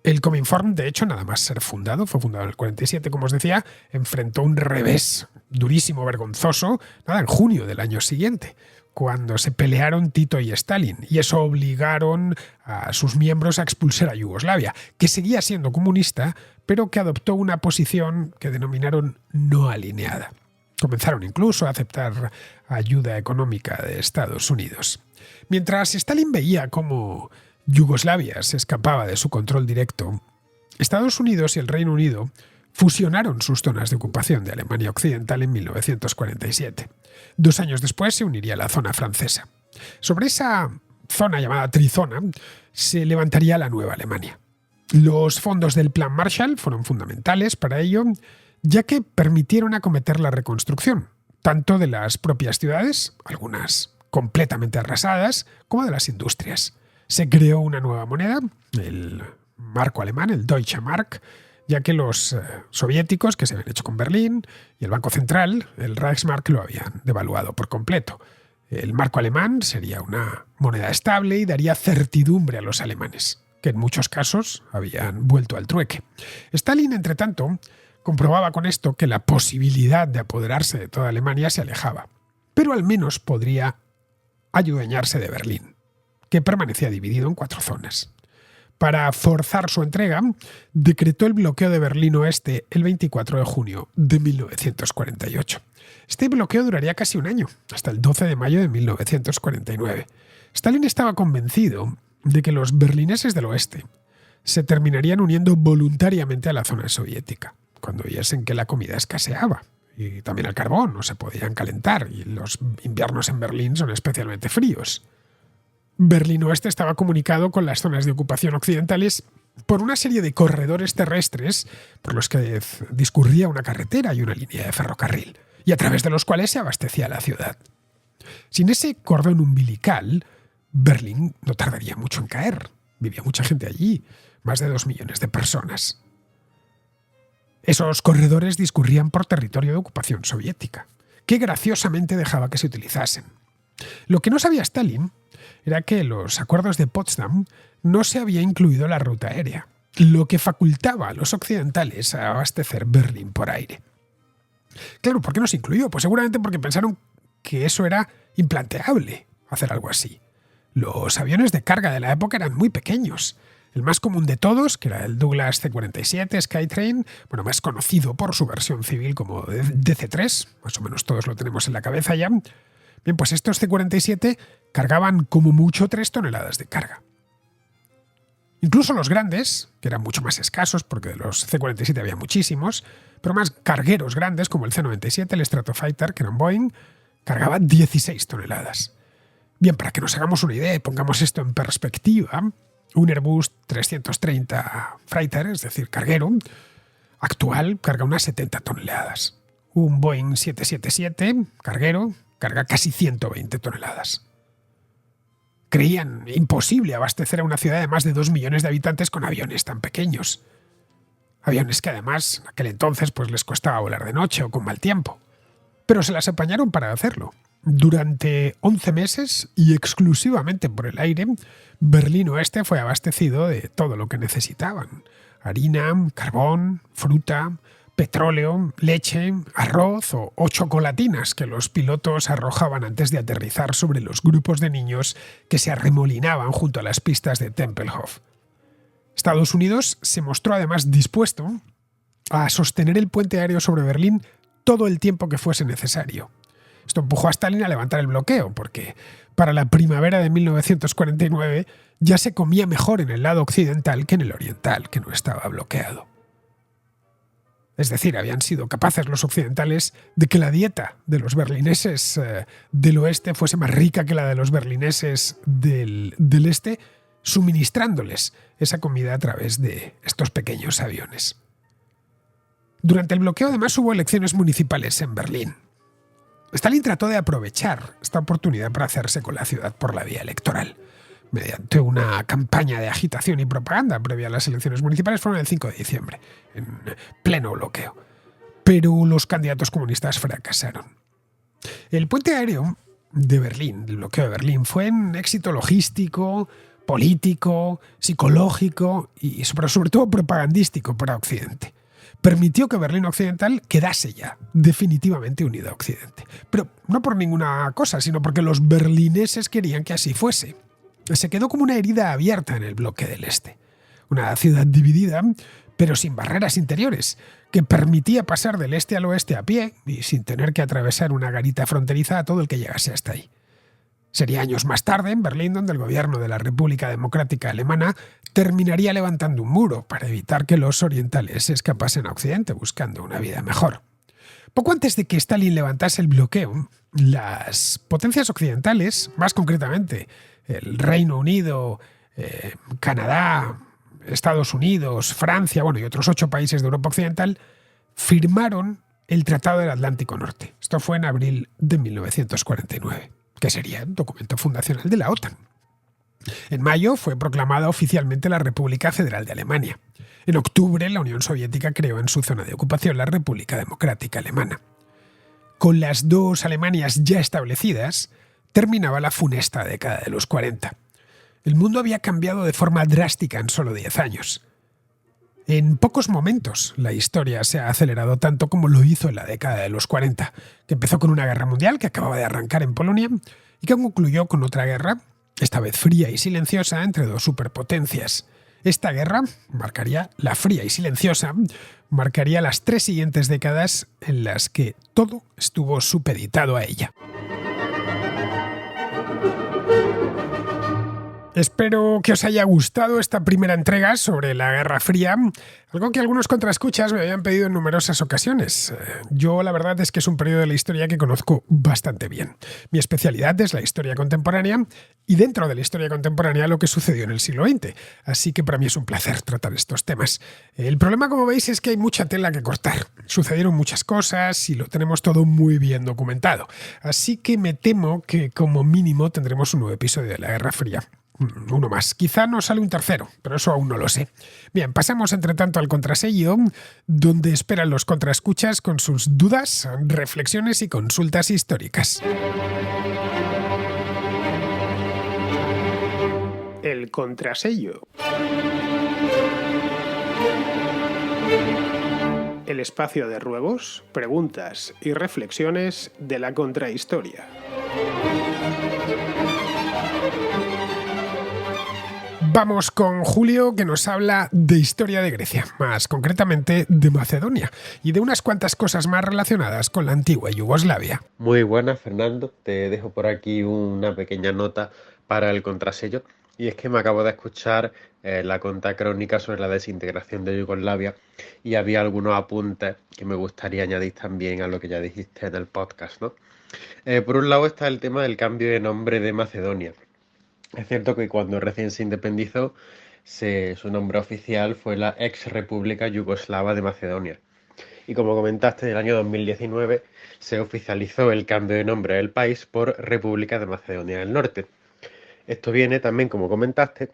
El Cominform, de hecho, nada más ser fundado, fue fundado en el 47, como os decía, enfrentó un revés durísimo, vergonzoso, en junio del año siguiente, cuando se pelearon Tito y Stalin, y eso obligaron a sus miembros a expulsar a Yugoslavia, que seguía siendo comunista, pero que adoptó una posición que denominaron no alineada. Comenzaron incluso a aceptar ayuda económica de Estados Unidos. Mientras Stalin veía cómo Yugoslavia se escapaba de su control directo, Estados Unidos y el Reino Unido fusionaron sus zonas de ocupación de Alemania Occidental en 1947. 2 años después se uniría la zona francesa. Sobre esa zona llamada Trizona se levantaría la nueva Alemania. Los fondos del Plan Marshall fueron fundamentales para ello, ya que permitieron acometer la reconstrucción, tanto de las propias ciudades, algunas completamente arrasadas, como de las industrias. Se creó una nueva moneda, el marco alemán, el Deutsche Mark, ya que los soviéticos, que se habían hecho con Berlín, y el Banco Central, el Reichsmark, lo habían devaluado por completo. El marco alemán sería una moneda estable y daría certidumbre a los alemanes, que en muchos casos habían vuelto al trueque. Stalin, entre tanto, comprobaba con esto que la posibilidad de apoderarse de toda Alemania se alejaba, pero al menos podría adueñarse de Berlín, que permanecía dividido en 4 zonas. Para forzar su entrega, decretó el bloqueo de Berlín Oeste el 24 de junio de 1948. Este bloqueo duraría casi un año, hasta el 12 de mayo de 1949. Stalin estaba convencido de que los berlineses del oeste se terminarían uniendo voluntariamente a la zona soviética, cuando viesen que la comida escaseaba y también el carbón no se podían calentar y los inviernos en Berlín son especialmente fríos. Berlín Oeste estaba comunicado con las zonas de ocupación occidentales por una serie de corredores terrestres por los que discurría una carretera y una línea de ferrocarril, y a través de los cuales se abastecía la ciudad. Sin ese cordón umbilical, Berlín no tardaría mucho en caer. Vivía mucha gente allí, más de 2 millones de personas. Esos corredores discurrían por territorio de ocupación soviética, que graciosamente dejaba que se utilizasen. Lo que no sabía Stalin era que en los acuerdos de Potsdam no se había incluido la ruta aérea, lo que facultaba a los occidentales a abastecer Berlín por aire. Claro, ¿por qué no se incluyó? Pues seguramente porque pensaron que eso era implanteable, hacer algo así. Los aviones de carga de la época eran muy pequeños. El más común de todos, que era el Douglas C-47 Skytrain, más conocido por su versión civil como DC-3, más o menos todos lo tenemos en la cabeza ya. Bien, pues estos C-47 cargaban como mucho 3 toneladas de carga. Incluso los grandes, que eran mucho más escasos, porque de los C-47 había muchísimos, pero más cargueros grandes, como el C-97, el Stratofighter, que era un Boeing, cargaban 16 toneladas. Bien, para que nos hagamos una idea y pongamos esto en perspectiva, un Airbus 330 Freighter, es decir, carguero, actual, carga unas 70 toneladas. Un Boeing 777, carguero, carga casi 120 toneladas. Creían imposible abastecer a una ciudad de más de 2 millones de habitantes con aviones tan pequeños. aviones que además en aquel entonces pues les costaba volar de noche o con mal tiempo. Pero se las apañaron para hacerlo. Durante 11 meses y exclusivamente por el aire, Berlín Oeste fue abastecido de todo lo que necesitaban: harina, carbón, fruta, petróleo, leche, arroz o chocolatinas que los pilotos arrojaban antes de aterrizar sobre los grupos de niños que se arremolinaban junto a las pistas de Tempelhof. Estados Unidos se mostró además dispuesto a sostener el puente aéreo sobre Berlín todo el tiempo que fuese necesario. Esto empujó a Stalin a levantar el bloqueo, porque para la primavera de 1949 ya se comía mejor en el lado occidental que en el oriental, que no estaba bloqueado. Es decir, habían sido capaces los occidentales de que la dieta de los berlineses del oeste fuese más rica que la de los berlineses del este, suministrándoles esa comida a través de estos pequeños aviones. Durante el bloqueo además hubo elecciones municipales en Berlín. Stalin trató de aprovechar esta oportunidad para hacerse con la ciudad por la vía electoral, mediante una campaña de agitación y propaganda previa a las elecciones municipales. Fueron el 5 de diciembre, en pleno bloqueo. Pero los candidatos comunistas fracasaron. El puente aéreo de Berlín, el bloqueo de Berlín, fue un éxito logístico, político, psicológico y sobre todo propagandístico para Occidente. Permitió que Berlín Occidental quedase ya definitivamente unido a Occidente. Pero no por ninguna cosa, sino porque los berlineses querían que así fuese. Se quedó como una herida abierta en el bloque del Este. Una ciudad dividida, pero sin barreras interiores, que permitía pasar del este al oeste a pie y sin tener que atravesar una garita fronteriza a todo el que llegase hasta ahí. Sería años más tarde en Berlín donde el gobierno de la República Democrática Alemana terminaría levantando un muro para evitar que los orientales se escapasen a Occidente buscando una vida mejor. Poco antes de que Stalin levantase el bloqueo, las potencias occidentales, más concretamente el Reino Unido, Canadá, Estados Unidos, Francia, y otros 8 países de Europa Occidental, firmaron el Tratado del Atlántico Norte. Esto fue en abril de 1949. Que sería el documento fundacional de la OTAN. En mayo fue proclamada oficialmente la República Federal de Alemania. En octubre, la Unión Soviética creó en su zona de ocupación la República Democrática Alemana. Con las dos Alemanias ya establecidas, terminaba la funesta década de los 40. El mundo había cambiado de forma drástica en solo 10 años. En pocos momentos la historia se ha acelerado tanto como lo hizo en la década de los 40, que empezó con una guerra mundial que acababa de arrancar en Polonia y que concluyó con otra guerra, esta vez fría y silenciosa, entre dos superpotencias. Esta guerra marcaría, la fría y silenciosa, marcaría las 3 siguientes décadas en las que todo estuvo supeditado a ella. Espero que os haya gustado esta primera entrega sobre la Guerra Fría, algo que algunos contraescuchas me habían pedido en numerosas ocasiones. Yo la verdad es que es un periodo de la historia que conozco bastante bien. Mi especialidad es la historia contemporánea y dentro de la historia contemporánea lo que sucedió en el siglo XX, así que para mí es un placer tratar estos temas. El problema, como veis, es que hay mucha tela que cortar. Sucedieron muchas cosas y lo tenemos todo muy bien documentado, así que me temo que como mínimo tendremos un nuevo episodio de la Guerra Fría. Uno más. Quizá nos sale un tercero, pero eso aún no lo sé. Bien, pasamos entre tanto al contrasello, donde esperan los contraescuchas con sus dudas, reflexiones y consultas históricas. El contrasello. El espacio de ruegos, preguntas y reflexiones de la contrahistoria. Vamos con Julio, que nos habla de historia de Grecia, más concretamente de Macedonia, y de unas cuantas cosas más relacionadas con la antigua Yugoslavia. Muy buenas, Fernando. Te dejo por aquí una pequeña nota para el contrasello. Y es que me acabo de escuchar la contracrónica sobre la desintegración de Yugoslavia y había algunos apuntes que me gustaría añadir también a lo que ya dijiste en el podcast, ¿no? Por un lado está el tema del cambio de nombre de Macedonia. Es cierto que cuando recién se independizó, su nombre oficial fue la ex República Yugoslava de Macedonia. Y como comentaste, en el año 2019 se oficializó el cambio de nombre del país por República de Macedonia del Norte. Esto viene también, como comentaste,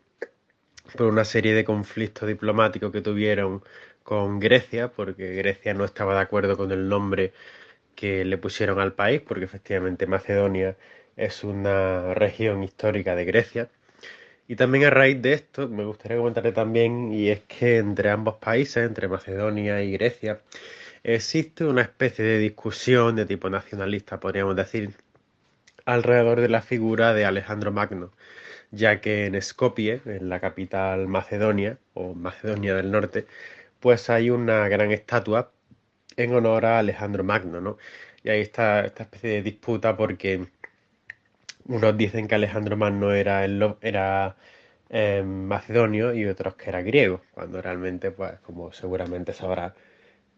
por una serie de conflictos diplomáticos que tuvieron con Grecia, porque Grecia no estaba de acuerdo con el nombre que le pusieron al país, porque efectivamente Macedonia es una región histórica de Grecia. Y también a raíz de esto me gustaría comentarle también, y es que entre ambos países, entre Macedonia y Grecia, existe una especie de discusión de tipo nacionalista, podríamos decir, alrededor de la figura de Alejandro Magno, ya que en Skopje, en la capital macedonia o Macedonia del Norte, pues hay una gran estatua en honor a Alejandro Magno, ¿no? Y ahí está esta especie de disputa porque unos dicen que Alejandro Magno era macedonio y otros que era griego, cuando realmente, pues como seguramente sabrá,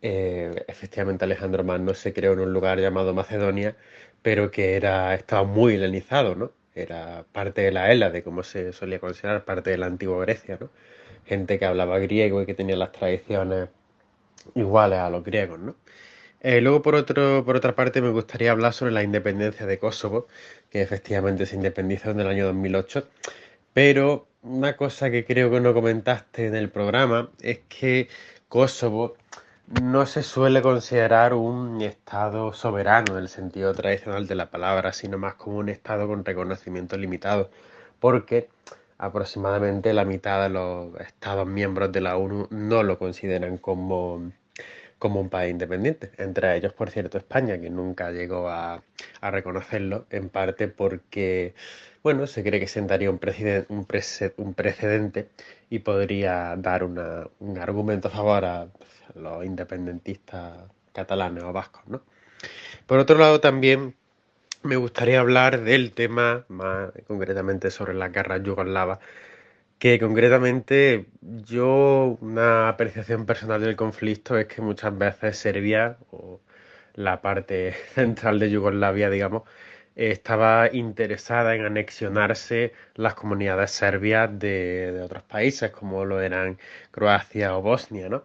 efectivamente Alejandro Magno se creó en un lugar llamado Macedonia, pero que estaba muy helenizado, ¿no? Era parte de la Hélade, como se solía considerar, parte de la antigua Grecia, ¿no? Gente que hablaba griego y que tenía las tradiciones iguales a los griegos, ¿no? Luego, por otra parte, me gustaría hablar sobre la independencia de Kosovo, que efectivamente se independizó en el año 2008. Pero una cosa que creo que no comentaste en el programa es que Kosovo no se suele considerar un estado soberano en el sentido tradicional de la palabra, sino más como un estado con reconocimiento limitado, porque aproximadamente la mitad de los estados miembros de la ONU no lo consideran como un país independiente. Entre ellos, por cierto, España, que nunca llegó a reconocerlo, en parte porque, bueno, se cree que sentaría un precedente y podría dar un argumento a favor a los independentistas catalanes o vascos, ¿no? Por otro lado, también me gustaría hablar del tema, más concretamente sobre las guerras yugoslavas, que concretamente una apreciación personal del conflicto es que muchas veces Serbia, o la parte central de Yugoslavia, digamos, estaba interesada en anexionarse las comunidades serbias de otros países, como lo eran Croacia o Bosnia, ¿no?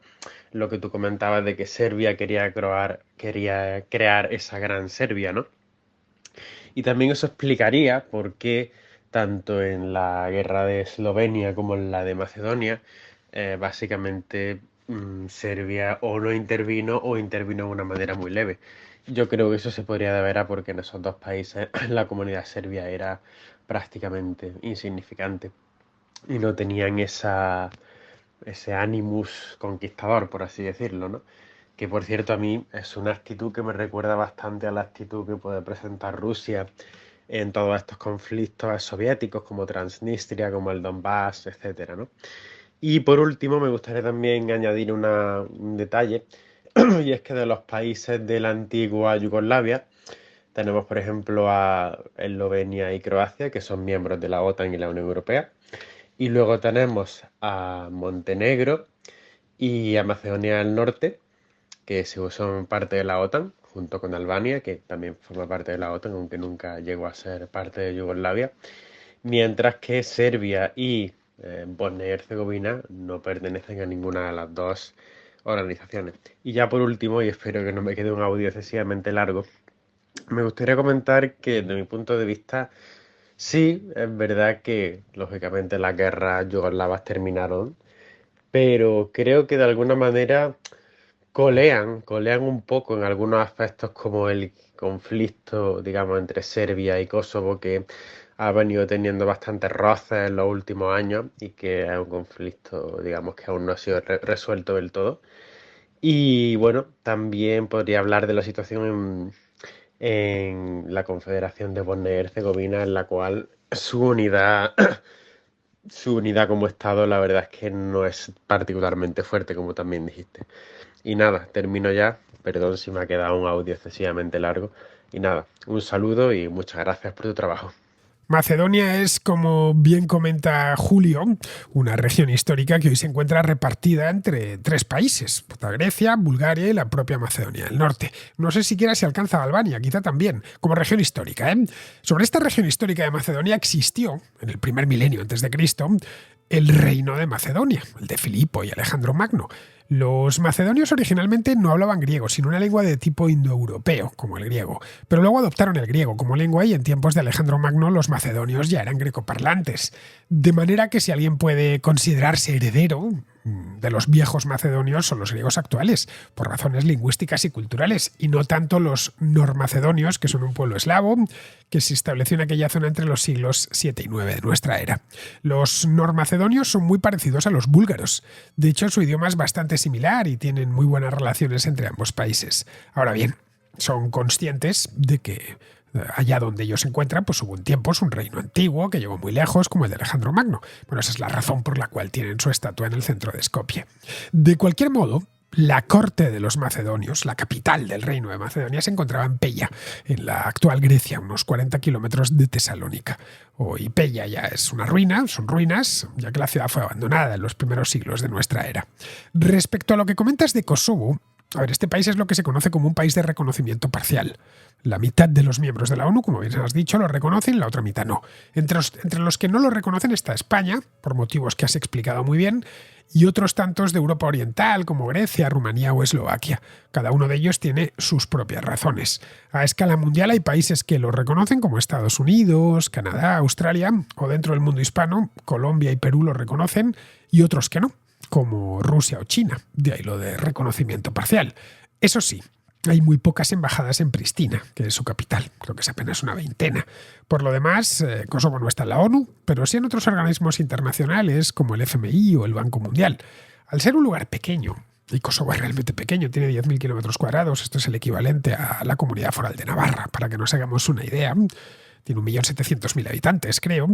Lo que tú comentabas de que Serbia quería crear esa gran Serbia, ¿no? Y también eso explicaría por qué tanto en la guerra de Eslovenia como en la de Macedonia, básicamente Serbia o no intervino o intervino de una manera muy leve. Yo creo que eso se podría deber a porque en esos dos países la comunidad serbia era prácticamente insignificante y no tenían ese animus conquistador, por así decirlo, ¿no? Que por cierto a mí es una actitud que me recuerda bastante a la actitud que puede presentar Rusia en todos estos conflictos soviéticos como Transnistria, como el Donbass, etcétera, ¿no? Y por último me gustaría también añadir un detalle y es que de los países de la antigua Yugoslavia tenemos por ejemplo a Eslovenia y Croacia, que son miembros de la OTAN y la Unión Europea, y luego tenemos a Montenegro y a Macedonia del Norte, que son parte de la OTAN, junto con Albania, que también forma parte de la OTAN, aunque nunca llegó a ser parte de Yugoslavia, mientras que Serbia y Bosnia y Herzegovina no pertenecen a ninguna de las dos organizaciones. Y ya por último, y espero que no me quede un audio excesivamente largo, me gustaría comentar que desde mi punto de vista, sí, es verdad que lógicamente las guerras yugoslavas terminaron, pero creo que de alguna manera colean un poco en algunos aspectos como el conflicto, digamos, entre Serbia y Kosovo, que ha venido teniendo bastantes roces en los últimos años y que es un conflicto, digamos, que aún no ha sido resuelto del todo. Y bueno, también podría hablar de la situación en la Confederación de Bosnia y Herzegovina, en la cual su unidad como Estado, la verdad es que no es particularmente fuerte, como también dijiste. Y nada, termino ya. Perdón si me ha quedado un audio excesivamente largo. Y nada, un saludo y muchas gracias por tu trabajo. Macedonia es, como bien comenta Julio, una región histórica que hoy se encuentra repartida entre tres países: Grecia, Bulgaria y la propia Macedonia del Norte. No sé siquiera si alcanza a Albania, quizá también, como región histórica, ¿eh? Sobre esta región histórica de Macedonia existió, en el primer milenio antes de Cristo, el reino de Macedonia, el de Filipo y Alejandro Magno. Los macedonios originalmente no hablaban griego, sino una lengua de tipo indoeuropeo, como el griego, pero luego adoptaron el griego como lengua y en tiempos de Alejandro Magno los macedonios ya eran grecoparlantes. De manera que si alguien puede considerarse heredero de los viejos macedonios son los griegos actuales, por razones lingüísticas y culturales, y no tanto los normacedonios, que son un pueblo eslavo que se estableció en aquella zona entre los siglos 7 y 9 de nuestra era. Los normacedonios son muy parecidos a los búlgaros. De hecho, su idioma es bastante similar y tienen muy buenas relaciones entre ambos países. Ahora bien, son conscientes de que allá donde ellos se encuentran, pues hubo en tiempos un reino antiguo que llegó muy lejos, como el de Alejandro Magno. Bueno, esa es la razón por la cual tienen su estatua en el centro de Skopje. De cualquier modo, la corte de los macedonios, la capital del reino de Macedonia, se encontraba en Pella, en la actual Grecia, unos 40 kilómetros de Tesalónica. Hoy Pella ya es una ruina, son ruinas, ya que la ciudad fue abandonada en los primeros siglos de nuestra era. Respecto a lo que comentas de Kosovo, a ver, este país es lo que se conoce como un país de reconocimiento parcial. La mitad de los miembros de la ONU, como bien has dicho, lo reconocen, la otra mitad no. Entre los que no lo reconocen está España, por motivos que has explicado muy bien, y otros tantos de Europa Oriental, como Grecia, Rumanía o Eslovaquia. Cada uno de ellos tiene sus propias razones. A escala mundial hay países que lo reconocen, como Estados Unidos, Canadá, Australia, o dentro del mundo hispano, Colombia y Perú lo reconocen, y otros que no, como Rusia o China, de ahí lo de reconocimiento parcial. Eso sí, hay muy pocas embajadas en Pristina, que es su capital, creo que es apenas una veintena. Por lo demás, Kosovo no está en la ONU, pero sí en otros organismos internacionales como el FMI o el Banco Mundial. Al ser un lugar pequeño, y Kosovo es realmente pequeño, tiene 10.000 kilómetros cuadrados, esto es el equivalente a la Comunidad Foral de Navarra, para que nos hagamos una idea. Tiene 1.700.000 habitantes, creo.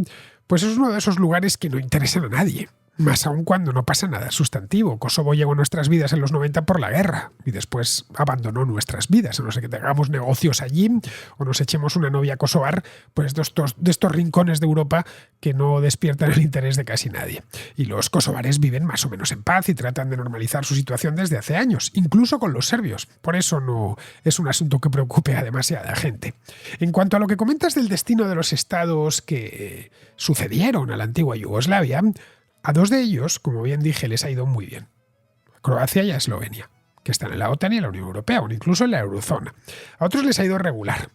Pues es uno de esos lugares que no interesan a nadie. Más aún cuando no pasa nada sustantivo. Kosovo llegó a nuestras vidas en los 90 por la guerra y después abandonó nuestras vidas. A no ser que tengamos negocios allí o nos echemos una novia kosovar, pues de estos rincones de Europa que no despiertan el interés de casi nadie. Y los kosovares viven más o menos en paz y tratan de normalizar su situación desde hace años, incluso con los serbios. Por eso no es un asunto que preocupe a demasiada gente. En cuanto a lo que comentas del destino de los estados que sucedieron a la antigua Yugoslavia, a dos de ellos, como bien dije, les ha ido muy bien. A Croacia y a Eslovenia, que están en la OTAN y en la Unión Europea, o incluso en la eurozona. A otros les ha ido regular.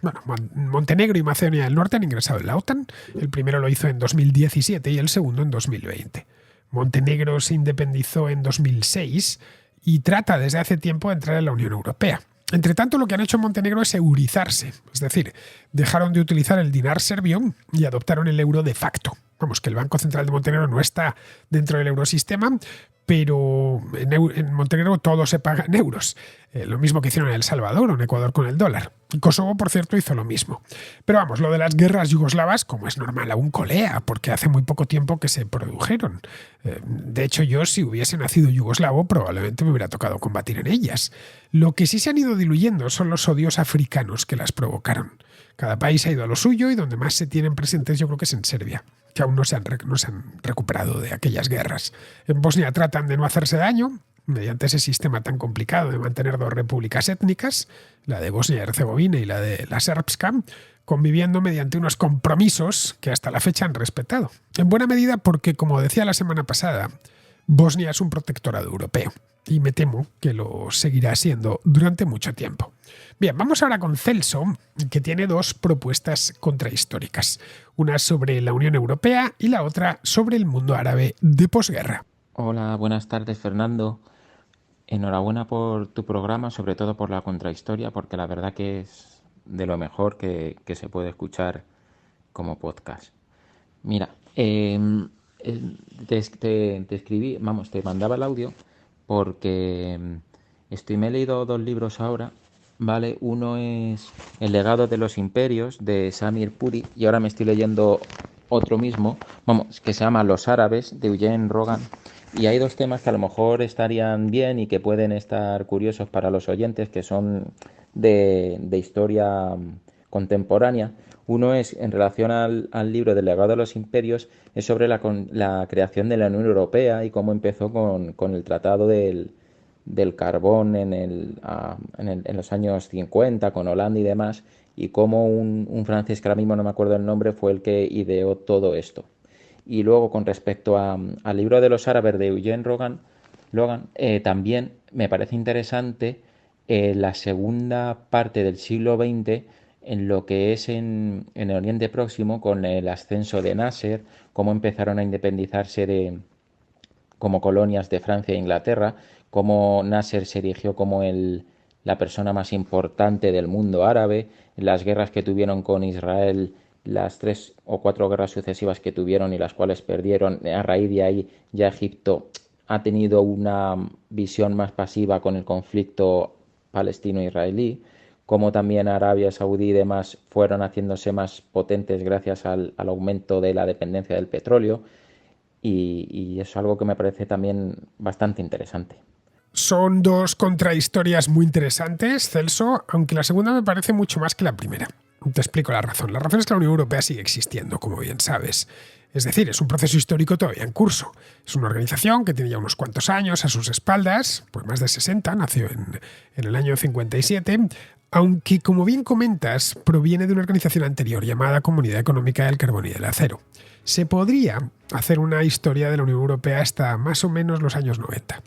Bueno, Montenegro y Macedonia del Norte han ingresado en la OTAN. El primero lo hizo en 2017 y el segundo en 2020. Montenegro se independizó en 2006 y trata desde hace tiempo de entrar en la Unión Europea. Entre tanto, lo que han hecho en Montenegro es eurizarse, es decir, dejaron de utilizar el dinar serbio y adoptaron el euro de facto. Vamos, que el Banco Central de Montenegro no está dentro del eurosistema, pero en Montenegro todo se paga en euros. Lo mismo que hicieron en El Salvador o en Ecuador con el dólar. Y Kosovo, por cierto, hizo lo mismo. Pero vamos, lo de las guerras yugoslavas, como es normal, aún colea, porque hace muy poco tiempo que se produjeron. De hecho, yo, si hubiese nacido yugoslavo, probablemente me hubiera tocado combatir en ellas. Lo que sí se han ido diluyendo son los odios africanos que las provocaron. Cada país ha ido a lo suyo y donde más se tienen presentes yo creo que es en Serbia, que aún no se han recuperado de aquellas guerras. En Bosnia tratan de no hacerse daño mediante ese sistema tan complicado de mantener dos repúblicas étnicas, la de Bosnia y Herzegovina y la de la Srpska, conviviendo mediante unos compromisos que hasta la fecha han respetado. En buena medida porque, como decía la semana pasada, Bosnia es un protectorado europeo y me temo que lo seguirá siendo durante mucho tiempo. Bien, vamos ahora con Celso, que tiene dos propuestas contrahistóricas, una sobre la Unión Europea y la otra sobre el mundo árabe de posguerra. Hola, buenas tardes, Fernando. Enhorabuena por tu programa, sobre todo por la contrahistoria, porque la verdad que es de lo mejor que se puede escuchar como podcast. Mira, te escribí, vamos, te mandaba el audio porque me he leído dos libros ahora, ¿vale? Uno es El legado de los imperios, de Samir Puri, y ahora me estoy leyendo otro mismo, vamos, que se llama Los árabes, de Eugene Rogan. Y hay dos temas que a lo mejor estarían bien y que pueden estar curiosos para los oyentes, que son de historia contemporánea. Uno es, en relación al libro del legado de los imperios, es sobre la creación de la Unión Europea y cómo empezó con el tratado del carbón en los años 50, con Holanda y demás, y cómo un francés, que ahora mismo no me acuerdo el nombre, fue el que ideó todo esto. Y luego, con respecto al libro de los árabes de Eugene Rogan, Logan, también me parece interesante la segunda parte del siglo XX en lo que es en el Oriente Próximo, con el ascenso de Nasser, cómo empezaron a independizarse como colonias de Francia e Inglaterra, cómo Nasser se erigió como la persona más importante del mundo árabe, las guerras que tuvieron con Israel, las 3 o 4 guerras sucesivas que tuvieron y las cuales perdieron. A raíz de ahí ya Egipto ha tenido una visión más pasiva con el conflicto palestino-israelí, como también Arabia Saudí y demás fueron haciéndose más potentes gracias al aumento de la dependencia del petróleo, y es algo que me parece también bastante interesante. Son dos contrahistorias muy interesantes, Celso, aunque la segunda me parece mucho más que la primera. Te explico la razón. La razón es que la Unión Europea sigue existiendo, como bien sabes. Es decir, es un proceso histórico todavía en curso. Es una organización que tiene ya unos cuantos años a sus espaldas, pues más de 60, nació en el año 57, aunque, como bien comentas, proviene de una organización anterior llamada Comunidad Económica del Carbón y del Acero. Se podría hacer una historia de la Unión Europea hasta más o menos los años 90.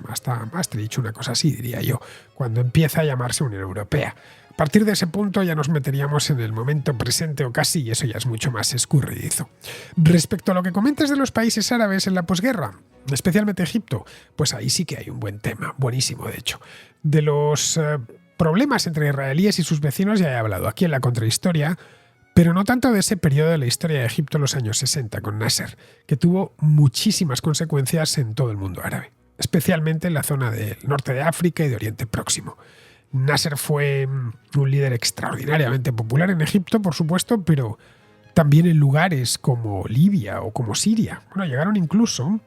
Hasta más te he dicho una cosa así, diría yo, cuando empieza a llamarse Unión Europea. A partir de ese punto ya nos meteríamos en el momento presente o casi, y eso ya es mucho más escurridizo. Respecto a lo que comentas de los países árabes en la posguerra, especialmente Egipto, pues ahí sí que hay un buen tema, buenísimo de hecho. De los problemas entre israelíes y sus vecinos ya he hablado aquí en la contrahistoria, pero no tanto de ese periodo de la historia de Egipto en los años 60 con Nasser, que tuvo muchísimas consecuencias en todo el mundo árabe, especialmente en la zona del norte de África y de Oriente Próximo. Nasser fue un líder extraordinariamente popular en Egipto, por supuesto, pero también en lugares como Libia o como Siria. Bueno, llegaron incluso,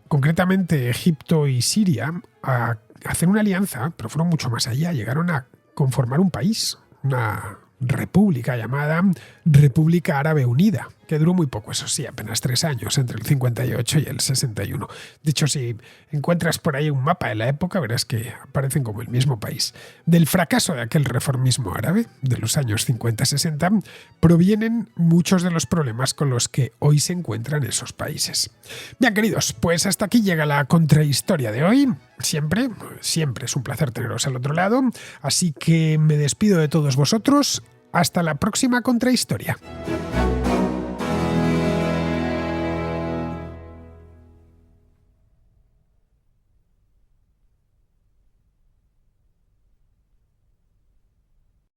concretamente Egipto y Siria, a hacer una alianza, pero fueron mucho más allá. Llegaron a conformar un país, una república llamada República Árabe Unida, que duró muy poco, eso sí, apenas 3 años, entre el 58 y el 61. De hecho, si encuentras por ahí un mapa de la época, verás que aparecen como el mismo país. Del fracaso de aquel reformismo árabe de los años 50-60 provienen muchos de los problemas con los que hoy se encuentran esos países. Bien, queridos, pues hasta aquí llega la contrahistoria de hoy. Siempre es un placer teneros al otro lado, así que me despido de todos vosotros. Hasta la próxima contrahistoria.